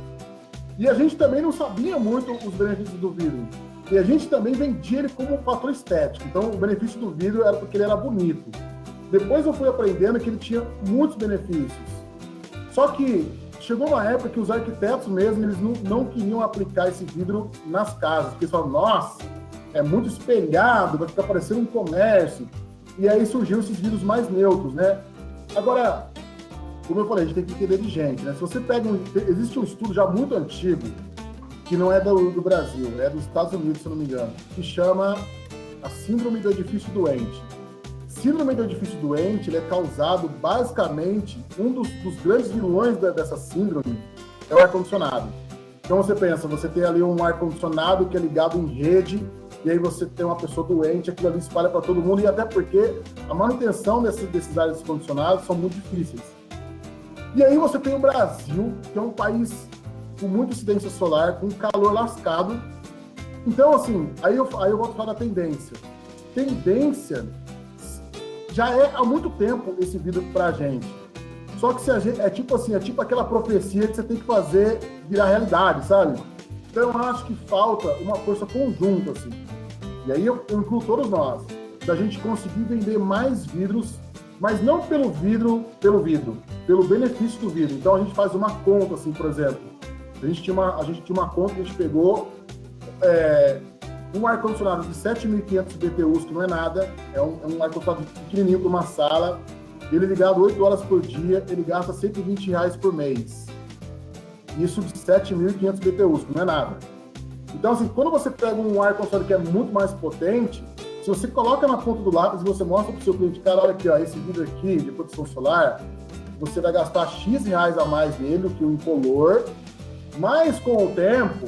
E a gente também não sabia muito os benefícios do vidro. E a gente também vendia ele como um fator estético. Então, o benefício do vidro era porque ele era bonito. Depois eu fui aprendendo que ele tinha muitos benefícios. Só que chegou uma época que os arquitetos mesmo, eles não queriam aplicar esse vidro nas casas. Porque eles falavam, nossa, é muito espelhado, vai ficar parecendo um comércio. E aí surgiram esses vidros mais neutros, né? Agora, como eu falei, a gente tem que entender de gente, né? Se você pega existe um estudo já muito antigo, que não é do Brasil, é dos Estados Unidos, se eu não me engano, que chama a Síndrome do Edifício Doente. Síndrome do Edifício Doente, ele é causado, basicamente, um dos grandes vilões dessa síndrome é o ar-condicionado. Então você pensa, você tem ali um ar-condicionado que é ligado em rede, e aí você tem uma pessoa doente, aquilo ali espalha para todo mundo, e até porque a manutenção desses ares condicionados são muito difíceis. E aí você tem o Brasil, que é um país com muita incidência solar, com calor lascado. Então, assim, aí eu volto a falar da tendência. Tendência já é há muito tempo esse vidro pra gente. Só que se a gente, é tipo aquela profecia que você tem que fazer virar realidade, sabe? Então eu acho que falta uma força conjunta, assim. E aí eu incluo todos nós, da gente conseguir vender mais vidros, mas não pelo pelo benefício do vidro. Então a gente faz uma conta, assim, por exemplo. A gente tinha uma conta que a gente pegou um ar-condicionado de 7.500 BTUs, que não é nada, é um ar-condicionado pequenininho para uma sala, ele ligado 8 horas por dia, ele gasta R$120 por mês. Isso de 7.500 BTUs, que não é nada. Então, assim, quando você pega um ar-condicionado que é muito mais potente, se você coloca na ponta do lápis e você mostra para o seu cliente, cara, olha aqui, ó, esse vidro aqui de proteção solar, você vai gastar X reais a mais nele do que o incolor, mas com o tempo,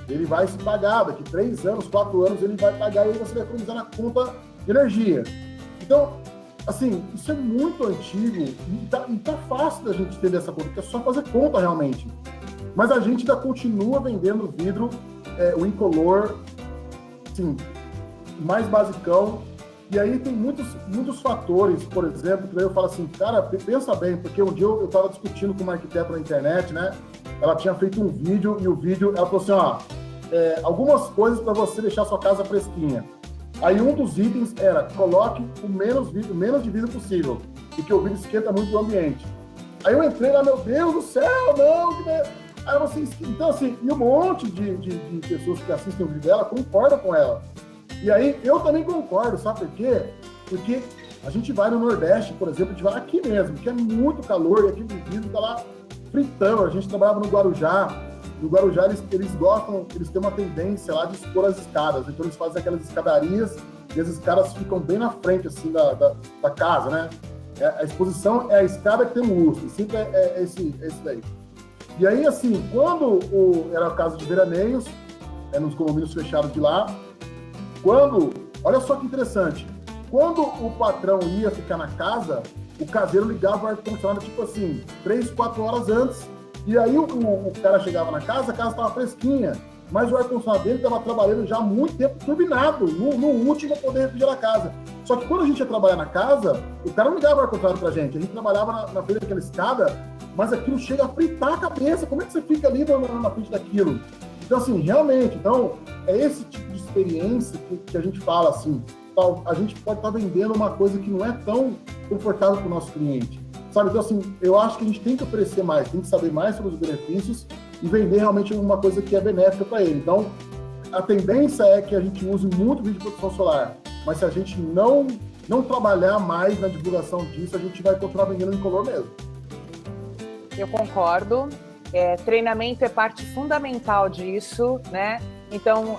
ele vai se pagar, daqui 3 anos, 4 anos, ele vai pagar e aí você vai economizar na conta de energia. Então, assim, isso é muito antigo e tá fácil da gente entender essa conta, porque é só fazer conta realmente. Mas a gente ainda continua vendendo vidro, o incolor, assim, mais basicão. E aí tem muitos fatores, por exemplo, que daí eu falo assim, cara, pensa bem, porque um dia eu estava discutindo com um arquiteto na internet, né? ela tinha feito um vídeo, e o vídeo, ela falou assim, ó, algumas coisas para você deixar sua casa fresquinha. Aí um dos itens era, coloque o menos de vidro possível, porque o vidro esquenta muito o ambiente. Aí eu entrei lá, meu Deus do céu, não, que... Aí eu assim, então assim, e um monte de pessoas que assistem o vídeo dela concordam com ela. E aí eu também concordo, sabe por quê? Porque a gente vai no Nordeste, por exemplo, a gente vai aqui mesmo, que é muito calor, e aqui o vidro tá lá fritando. A gente trabalhava no Guarujá. No Guarujá eles gostam, eles têm uma tendência lá de expor as escadas. Então eles fazem aquelas escadarias e as escadas ficam bem na frente, assim, da casa, né? A exposição é a escada que tem um lustre, sempre é esse daí. E aí, assim, quando era o caso de veraneios, nos condomínios fechados de lá, olha só que interessante, quando o patrão ia ficar na casa, o caseiro ligava o ar-condicionado, tipo assim, 3, 4 horas antes, e aí o cara chegava na casa, a casa estava fresquinha, mas o ar-condicionado dele estava trabalhando já há muito tempo turbinado, no último poder refrigerar a casa. Só que quando a gente ia trabalhar na casa, o cara não ligava o ar-condicionado pra gente, a gente trabalhava na frente daquela escada, mas aquilo chega a fritar a cabeça, como é que você fica ali na frente daquilo? Então, assim, realmente, é esse tipo de experiência que a gente fala, assim, a gente pode estar vendendo uma coisa que não é tão confortável para o nosso cliente, sabe? Então, assim, eu acho que a gente tem que oferecer mais, tem que saber mais sobre os benefícios e vender realmente uma coisa que é benéfica para ele. Então, a tendência é que a gente use muito vídeo de proteção solar, mas se a gente não trabalhar mais na divulgação disso, a gente vai continuar vendendo incolor mesmo. Eu concordo. Treinamento é parte fundamental disso, né? Então,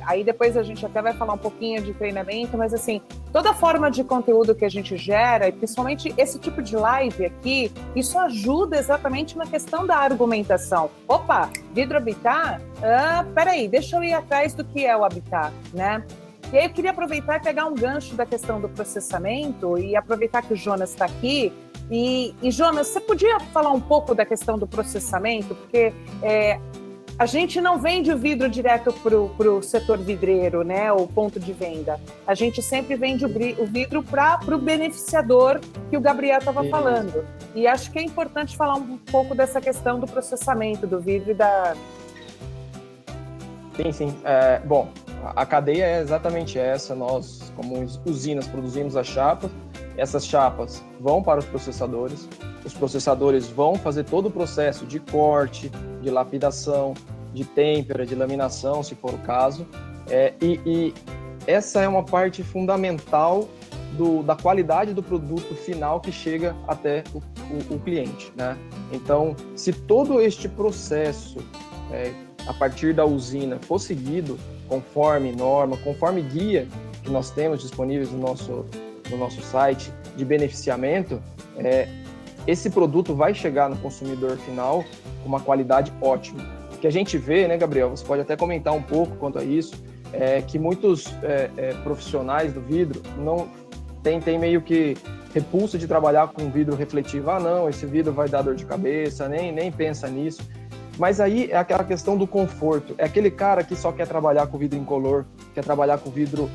aí depois a gente até vai falar um pouquinho de treinamento, mas assim, toda forma de conteúdo que a gente gera, e principalmente esse tipo de live aqui, isso ajuda exatamente na questão da argumentação. Opa, vidro habitat? Peraí, deixa eu ir atrás do que é o habitat, né? E aí eu queria aproveitar e pegar um gancho da questão do processamento e aproveitar que o Jonas está aqui. E Jonas, você podia falar um pouco da questão do processamento? Porque a gente não vende o vidro direto para o setor vidreiro, né, o ponto de venda. A gente sempre vende o vidro para o beneficiador que o Gabriel estava falando. E acho que é importante falar um pouco dessa questão do processamento do vidro e da... Sim. Bom, a cadeia é exatamente essa. Nós, como usinas, produzimos as chapas. Essas chapas vão para os processadores vão fazer todo o processo de corte, de lapidação, de têmpera, de laminação, se for o caso. E essa é uma parte fundamental da qualidade do produto final que chega até o cliente, né? Então, se todo este processo, a partir da usina, for seguido conforme norma, conforme guia que nós temos disponíveis no nosso site de beneficiamento, esse produto vai chegar no consumidor final com uma qualidade ótima. O que a gente vê, né, Gabriel, você pode até comentar um pouco quanto a isso, que muitos profissionais do vidro não tem meio que repulsa de trabalhar com vidro refletivo. Não, esse vidro vai dar dor de cabeça, nem pensa nisso. Mas aí é aquela questão do conforto. É aquele cara que só quer trabalhar com vidro incolor, quer trabalhar com vidro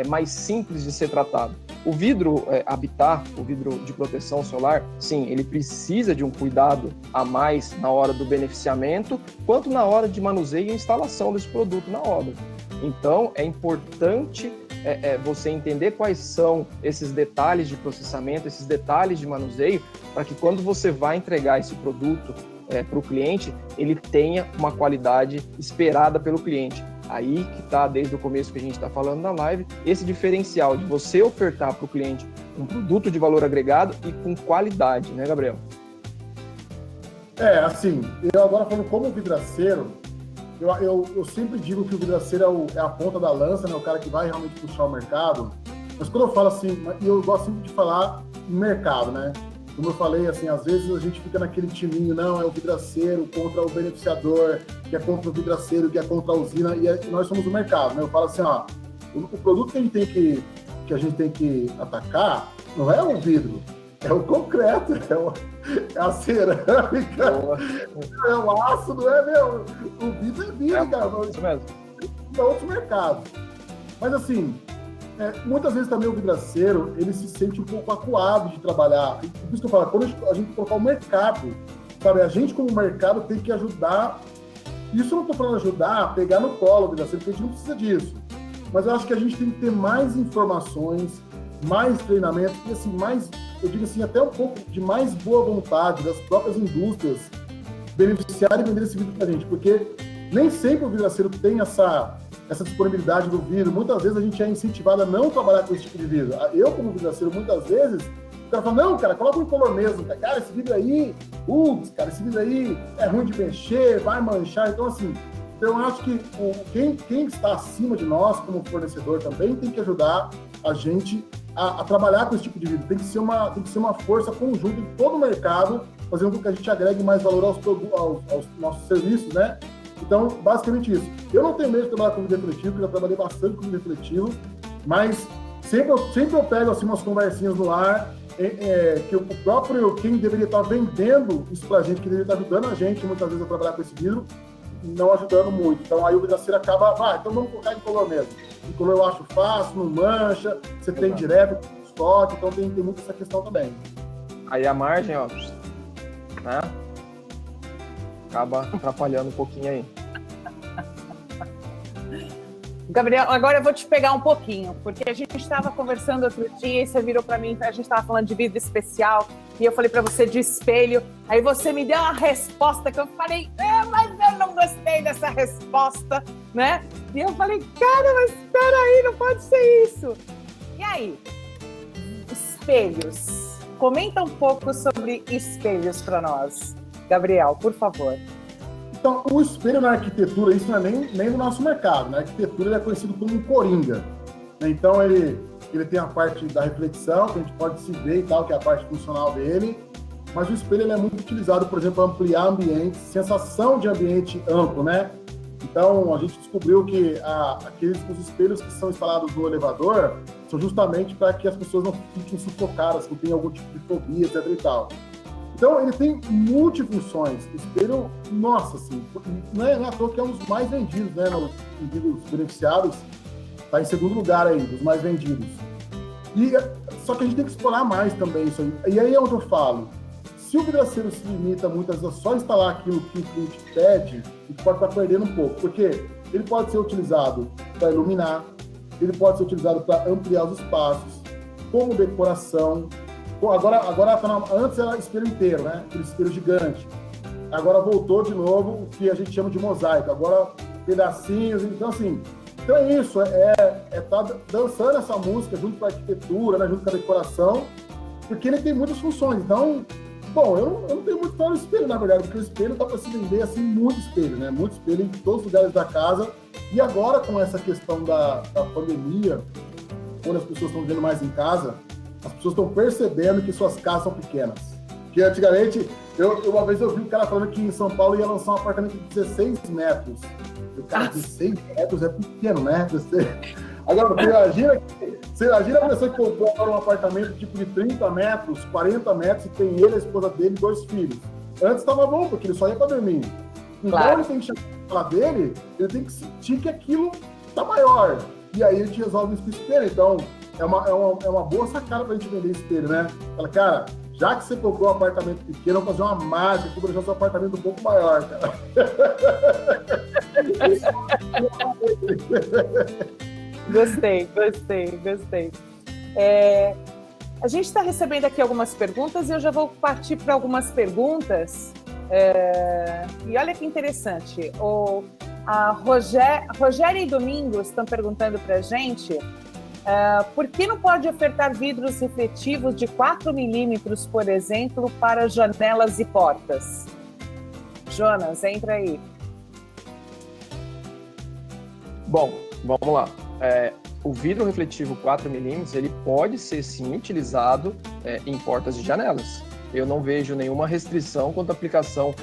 mais simples de ser tratado. O vidro habitat, o vidro de proteção solar, sim, ele precisa de um cuidado a mais na hora do beneficiamento, quanto na hora de manuseio e instalação desse produto na obra. Então, é importante você entender quais são esses detalhes de processamento, esses detalhes de manuseio, para que quando você vai entregar esse produto para o cliente, ele tenha uma qualidade esperada pelo cliente. Aí que está, desde o começo que a gente está falando na live, esse diferencial de você ofertar para o cliente um produto de valor agregado e com qualidade, né, Gabriel? Assim, eu agora falando como vidraceiro, eu sempre digo que o vidraceiro é a ponta da lança, né, o cara que vai realmente puxar o mercado. Mas quando eu falo assim, eu gosto sempre de falar em mercado, né? Como eu falei, assim, às vezes a gente fica naquele timinho, não, é o vidraceiro contra o beneficiador, que é contra o vidraceiro, que é contra a usina, e nós somos o mercado, né? Eu falo assim, o produto que a gente tem que atacar não é o vidro, é o concreto, é a cerâmica, é o aço, não é, meu? O vidro é vidro, cara. Isso mesmo. É outro mercado. Mas assim, muitas vezes também o vidraceiro, ele se sente um pouco acuado de trabalhar. Por isso que eu falo, quando a gente colocar o mercado sabe, a gente como mercado tem que ajudar. Isso eu não estou falando ajudar a pegar no colo do vidraceiro, porque a gente não precisa disso. Mas eu acho que a gente tem que ter mais informações, mais treinamento, e assim, mais, eu digo assim, até um pouco de mais boa vontade das próprias indústrias beneficiarem e vender esse vidro para a gente, porque nem sempre o vidraceiro tem essa disponibilidade do vidro. Muitas vezes a gente é incentivado a não trabalhar com esse tipo de vidro. Eu, como vidraceiro, muitas vezes, o cara fala, não, cara, coloca um color mesmo, cara, esse vidro aí, cara, esse vidro aí é ruim de mexer, vai manchar. Então, assim, eu acho que quem está acima de nós, como fornecedor, também tem que ajudar a gente a trabalhar com esse tipo de vidro. Tem que ser uma força conjunta em todo o mercado, fazendo com que a gente agregue mais valor aos nossos serviços, né? Então, basicamente isso. Eu não tenho medo de trabalhar com vidro refletivo, porque eu trabalhei bastante com vidro refletivo, mas sempre eu pego assim, umas conversinhas no ar, que o próprio quem deveria estar vendendo isso pra gente, que deveria estar ajudando a gente muitas vezes a trabalhar com esse vidro, não ajudando muito. Então aí o vidraceiro acaba, então vamos colocar em color mesmo. Em color eu acho fácil, não mancha, você tem direto estoque, então tem muito essa questão também. Aí a margem, ó, né? Acaba atrapalhando um pouquinho aí. Gabriel, agora eu vou te pegar um pouquinho, porque a gente estava conversando outro dia e você virou para mim, a gente estava falando de vidro especial, e eu falei para você de espelho, aí você me deu uma resposta que eu falei, mas eu não gostei dessa resposta, né? E eu falei, cara, mas espera aí, não pode ser isso. E aí, espelhos. Comenta um pouco sobre espelhos para nós, Gabriel, por favor. Então, o espelho na arquitetura, isso não é nem do nosso mercado. Na arquitetura, ele é conhecido como um coringa. Então, ele tem a parte da reflexão, que a gente pode se ver e tal, que é a parte funcional dele. Mas o espelho ele é muito utilizado, por exemplo, para ampliar ambientes, sensação de ambiente amplo, né? Então, a gente descobriu que os espelhos que são instalados no elevador são justamente para que as pessoas não fiquem sufocadas, que tenham algum tipo de fobia, etc e tal. Então, ele tem multifunções. O espelho, nossa, assim, não é à toa que é um dos mais vendidos, né? Nos beneficiados, está em segundo lugar aí, dos mais vendidos. Só que a gente tem que explorar mais também isso aí. E aí é onde eu falo, se o vidraceiro se limita muitas vezes a só instalar aquilo que o cliente pede, ele pode estar perdendo um pouco, porque ele pode ser utilizado para iluminar, ele pode ser utilizado para ampliar os espaços, como decoração. Agora antes era espelho inteiro, né? Aquele espelho gigante. Agora voltou de novo o que a gente chama de mosaico. Agora pedacinhos. Então, assim, é isso. Tá dançando essa música junto com a arquitetura, né? Junto com a decoração, porque ele tem muitas funções. Então, bom, eu não tenho muito para o espelho, na verdade, porque o espelho dá para se vender assim, muito espelho, né? Muito espelho em todos os lugares da casa. E agora, com essa questão da pandemia, quando as pessoas estão vivendo mais em casa, as pessoas estão percebendo que suas casas são pequenas. Porque antigamente, uma vez eu vi um cara falando que em São Paulo ia lançar um apartamento de 16 metros. O cara, 16 metros é pequeno, né? Agora, você imagina a pessoa que comprou agora um apartamento tipo de 30 metros, 40 metros, e tem ele, a esposa dele e 2 filhos. Antes estava bom, porque ele só ia para dormir. Então, claro, ele tem que chegar na sala dele, ele tem que sentir que aquilo está maior. E aí a gente resolve isso com o espelho. Então, é uma boa sacada pra gente vender espelho, né? Fala, cara, já que você comprou um apartamento pequeno, vamos fazer uma mágica aqui pra deixar seu apartamento um pouco maior, cara. Gostei. A gente está recebendo aqui algumas perguntas e eu já vou partir para algumas perguntas. E olha que interessante. A Rogéria e Domingos estão perguntando para a gente por que não pode ofertar vidros refletivos de 4 milímetros, por exemplo, para janelas e portas? Jonas, entra aí. Bom, vamos lá. O vidro refletivo 4 milímetros, ele pode ser sim utilizado em portas e janelas. Eu não vejo nenhuma restrição quanto à aplicação,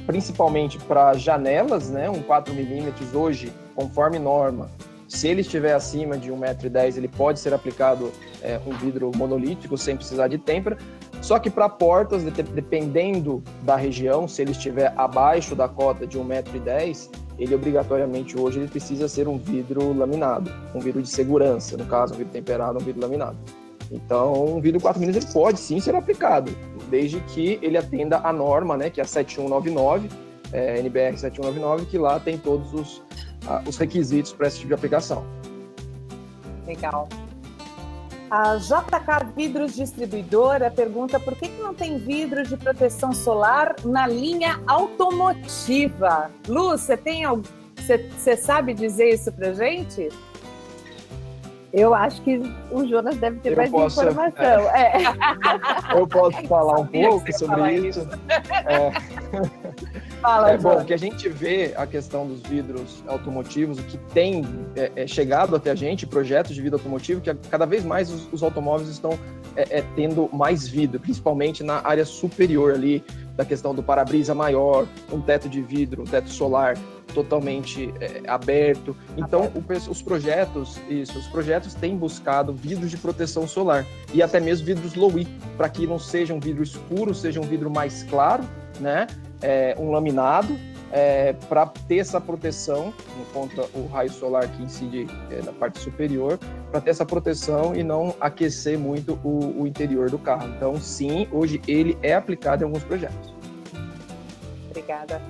principalmente para janelas, né? Um 4 milímetros hoje, conforme norma, se ele estiver acima de 1,10 m, ele pode ser aplicado um vidro monolítico sem precisar de têmpera. Só que para portas, dependendo da região, se ele estiver abaixo da cota de 1,10 m, ele obrigatoriamente hoje ele precisa ser um vidro laminado, um vidro de segurança, no caso, um vidro temperado, um vidro laminado. Então, um vidro 4 milímetros ele pode sim ser aplicado, desde que ele atenda a norma, né, que é a 7199, NBR 7199, que lá tem todos os requisitos para esse tipo de aplicação. Legal. A JK Vidros Distribuidora pergunta por que não tem vidro de proteção solar na linha automotiva. Lu, você sabe dizer isso pra gente? Eu acho que o Jonas deve ter mais informação. Eu posso falar um pouco sobre isso. Fala, bom, o que a gente vê, a questão dos vidros automotivos, o que tem chegado até a gente, projetos de vidro automotivo, que cada vez mais os automóveis estão tendo mais vidro, principalmente na área superior ali, da questão do para-brisa maior, um teto de vidro, um teto solar totalmente aberto. Então, os projetos têm buscado vidros de proteção solar e até mesmo vidros low-E, para que não seja um vidro escuro, seja um vidro mais claro, né? Um laminado, para ter essa proteção contra o raio solar que incide na parte superior, para ter essa proteção e não aquecer muito o interior do carro. Então, sim, hoje ele é aplicado em alguns projetos. Obrigada.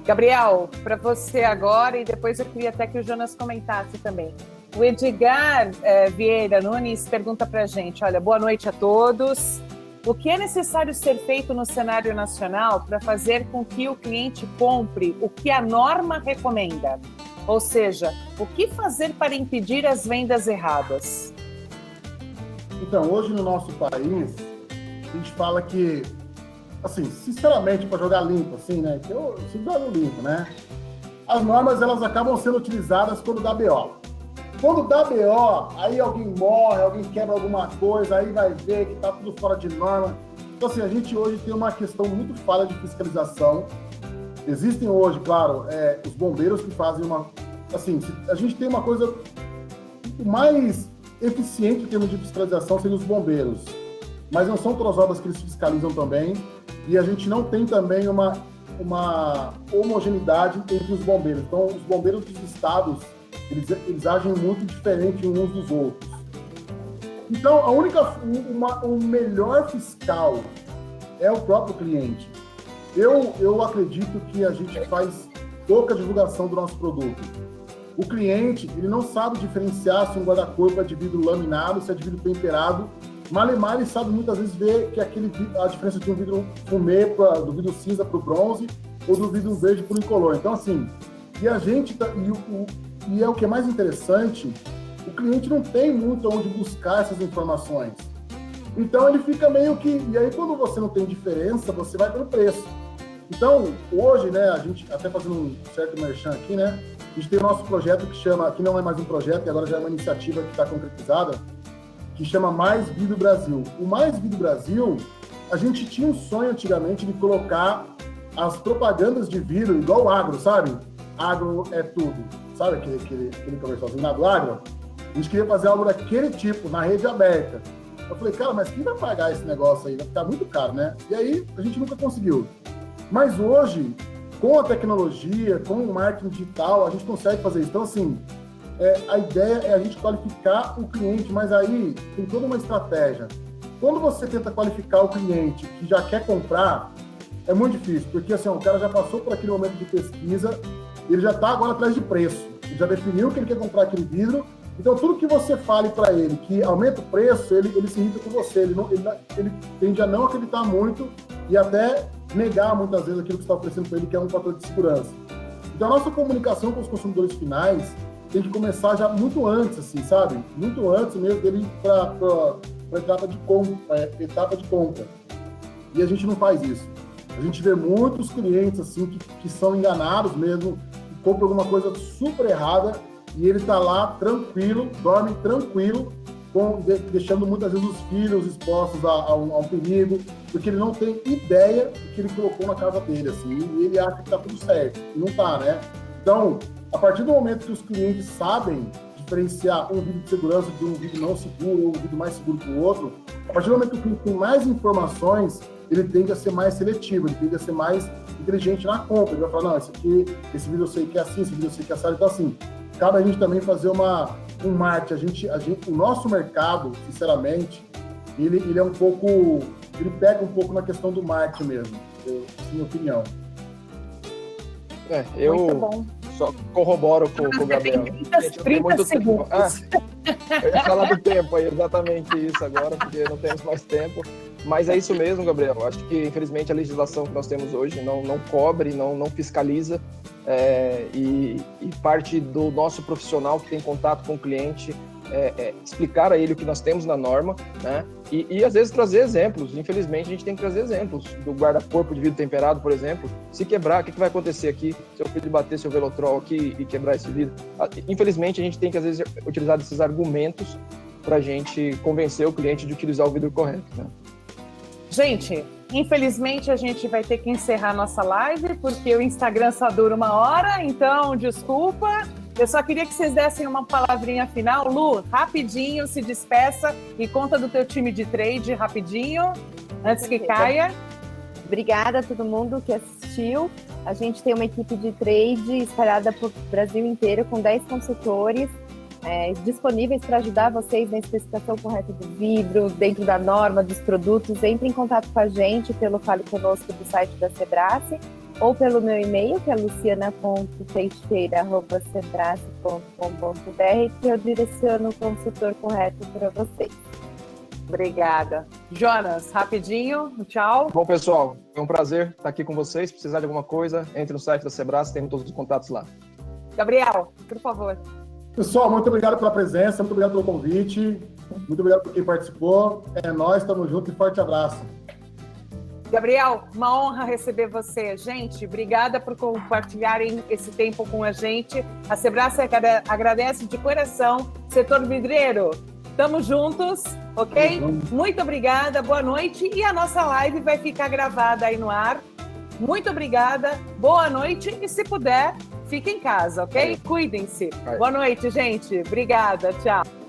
Gabriel, para você agora, e depois eu queria até que o Jonas comentasse também. O Edgar Vieira Nunes pergunta para a gente, olha, boa noite a todos. O que é necessário ser feito no cenário nacional para fazer com que o cliente compre o que a norma recomenda? Ou seja, o que fazer para impedir as vendas erradas? Então, hoje no nosso país, a gente fala que, assim, sinceramente, para jogar limpo, assim, né? Que eu jogo limpo, né? As normas, elas acabam sendo utilizadas quando dá BO. Quando dá BO, aí alguém morre, alguém quebra alguma coisa, aí vai ver que tá tudo fora de norma. Então, assim, a gente hoje tem uma questão muito falha de fiscalização. Existem hoje, claro, os bombeiros que fazem uma... Assim, a gente tem uma coisa mais eficiente em termos de fiscalização, seriam os bombeiros. Mas não são todas as obras que eles fiscalizam também. E a gente não tem também uma homogeneidade entre os bombeiros. Então, os bombeiros dos estados, eles agem muito diferente uns dos outros. Então, o melhor fiscal é o próprio cliente. Eu acredito que a gente faz pouca divulgação do nosso produto. O cliente, ele não sabe diferenciar se um guarda-corpo é de vidro laminado, se é de vidro temperado. Malemar, ele sabe muitas vezes ver que a diferença de um vidro fumê, do vidro cinza para o bronze, ou do vidro verde para o incolor. Então, assim, e é o que é mais interessante, o cliente não tem muito onde buscar essas informações. Então, ele fica meio que... E aí, quando você não tem diferença, você vai pelo preço. Então, hoje, né, a gente, até fazendo um certo merchan aqui, né, a gente tem o nosso projeto que não é mais um projeto, e agora já é uma iniciativa que está concretizada, que chama Mais Vidro Brasil. O Mais Vidro Brasil, a gente tinha um sonho antigamente de colocar as propagandas de vidro igual o agro, sabe? Agro é tudo. Sabe aquele comercialzinho lá do agro? A gente queria fazer algo daquele tipo, na rede aberta. Eu falei, cara, mas quem vai pagar esse negócio aí? Vai ficar muito caro, né? E aí, a gente nunca conseguiu. Mas hoje, com a tecnologia, com o marketing digital, a gente consegue fazer isso. Então, assim, a ideia é a gente qualificar o cliente, mas aí tem toda uma estratégia. Quando você tenta qualificar o cliente que já quer comprar, é muito difícil, porque assim, o cara já passou por aquele momento de pesquisa, ele já está agora atrás de preço, ele já definiu que ele quer comprar aquele vidro, então tudo que você fale para ele que aumenta o preço, ele se irrita com você, ele tende a não acreditar muito e até negar muitas vezes aquilo que você está oferecendo para ele, que é um fator de segurança. Então a nossa comunicação com os consumidores finais tem que começar já muito antes, assim, sabe? Muito antes mesmo dele ir para etapa de compra. E a gente não faz isso. A gente vê muitos clientes assim que são enganados mesmo, que compram alguma coisa super errada e ele está lá tranquilo, dorme tranquilo, deixando muitas vezes os filhos expostos a um perigo, porque ele não tem ideia do que ele colocou na casa dele, assim, e ele acha que está tudo certo, e não está, né? Então, a partir do momento que os clientes sabem diferenciar um vidro de segurança de um vidro não seguro ou um vidro mais seguro que o outro, a partir do momento que o cliente tem mais informações, ele tende a ser mais seletivo, ele tende a ser mais inteligente na compra. Ele vai falar, não, esse vidro eu sei que é assim, esse vidro eu sei que é assado. Então, assim, cabe a gente também fazer um marketing. O nosso mercado, sinceramente, ele é um pouco ele peca um pouco na questão do marketing mesmo, minha opinião. Eu Muito bom. só corroboro com o Gabriel. 30 segundos. Eu ia falar do tempo aí, exatamente isso agora, porque não temos mais tempo. Mas é isso mesmo, Gabriel. Eu acho que, infelizmente, a legislação que nós temos hoje não cobre, não fiscaliza. E parte do nosso profissional que tem contato com o cliente explicar a ele o que nós temos na norma, né? E às vezes trazer exemplos. Infelizmente, a gente tem que trazer exemplos do guarda-corpo de vidro temperado, por exemplo. Se quebrar, o que vai acontecer aqui? Se eu filho bater seu Velotrol aqui e quebrar esse vidro? Infelizmente, a gente tem que, às vezes, utilizar esses argumentos para a gente convencer o cliente de utilizar o vidro correto, né? Gente, infelizmente a gente vai ter que encerrar nossa live, porque o Instagram só dura 1 hora, então desculpa. Eu só queria que vocês dessem uma palavrinha final. Lu, rapidinho, se despeça e conta do teu time de trade rapidinho, antes que caia. Obrigada a todo mundo que assistiu. A gente tem uma equipe de trade espalhada por Brasil inteiro, com 10 consultores disponíveis para ajudar vocês na especificação correta do vidro, dentro da norma, dos produtos. Entre em contato com a gente pelo Fale Conosco do site da Sebrace ou pelo meu e-mail, que é luciana.teixeira@sebrace.com.br, que eu direciono o consultor correto para vocês. Obrigada. Jonas, rapidinho, tchau. Bom, pessoal, foi um prazer estar aqui com vocês. Se precisar de alguma coisa, entre no site da Sebrace, temos todos os contatos lá. Gabriel, por favor. Pessoal, muito obrigado pela presença, muito obrigado pelo convite, muito obrigado por quem participou. É nóis, estamos juntos e forte abraço. Gabriel, uma honra receber você. Gente, obrigada por compartilharem esse tempo com a gente. A Sebrace agradece de coração. Setor vidreiro, estamos juntos, ok? Muito obrigada, boa noite. E a nossa live vai ficar gravada aí no ar. Muito obrigada, boa noite e, se puder, fique em casa, ok? Cuidem-se. Boa noite, gente. Obrigada, tchau.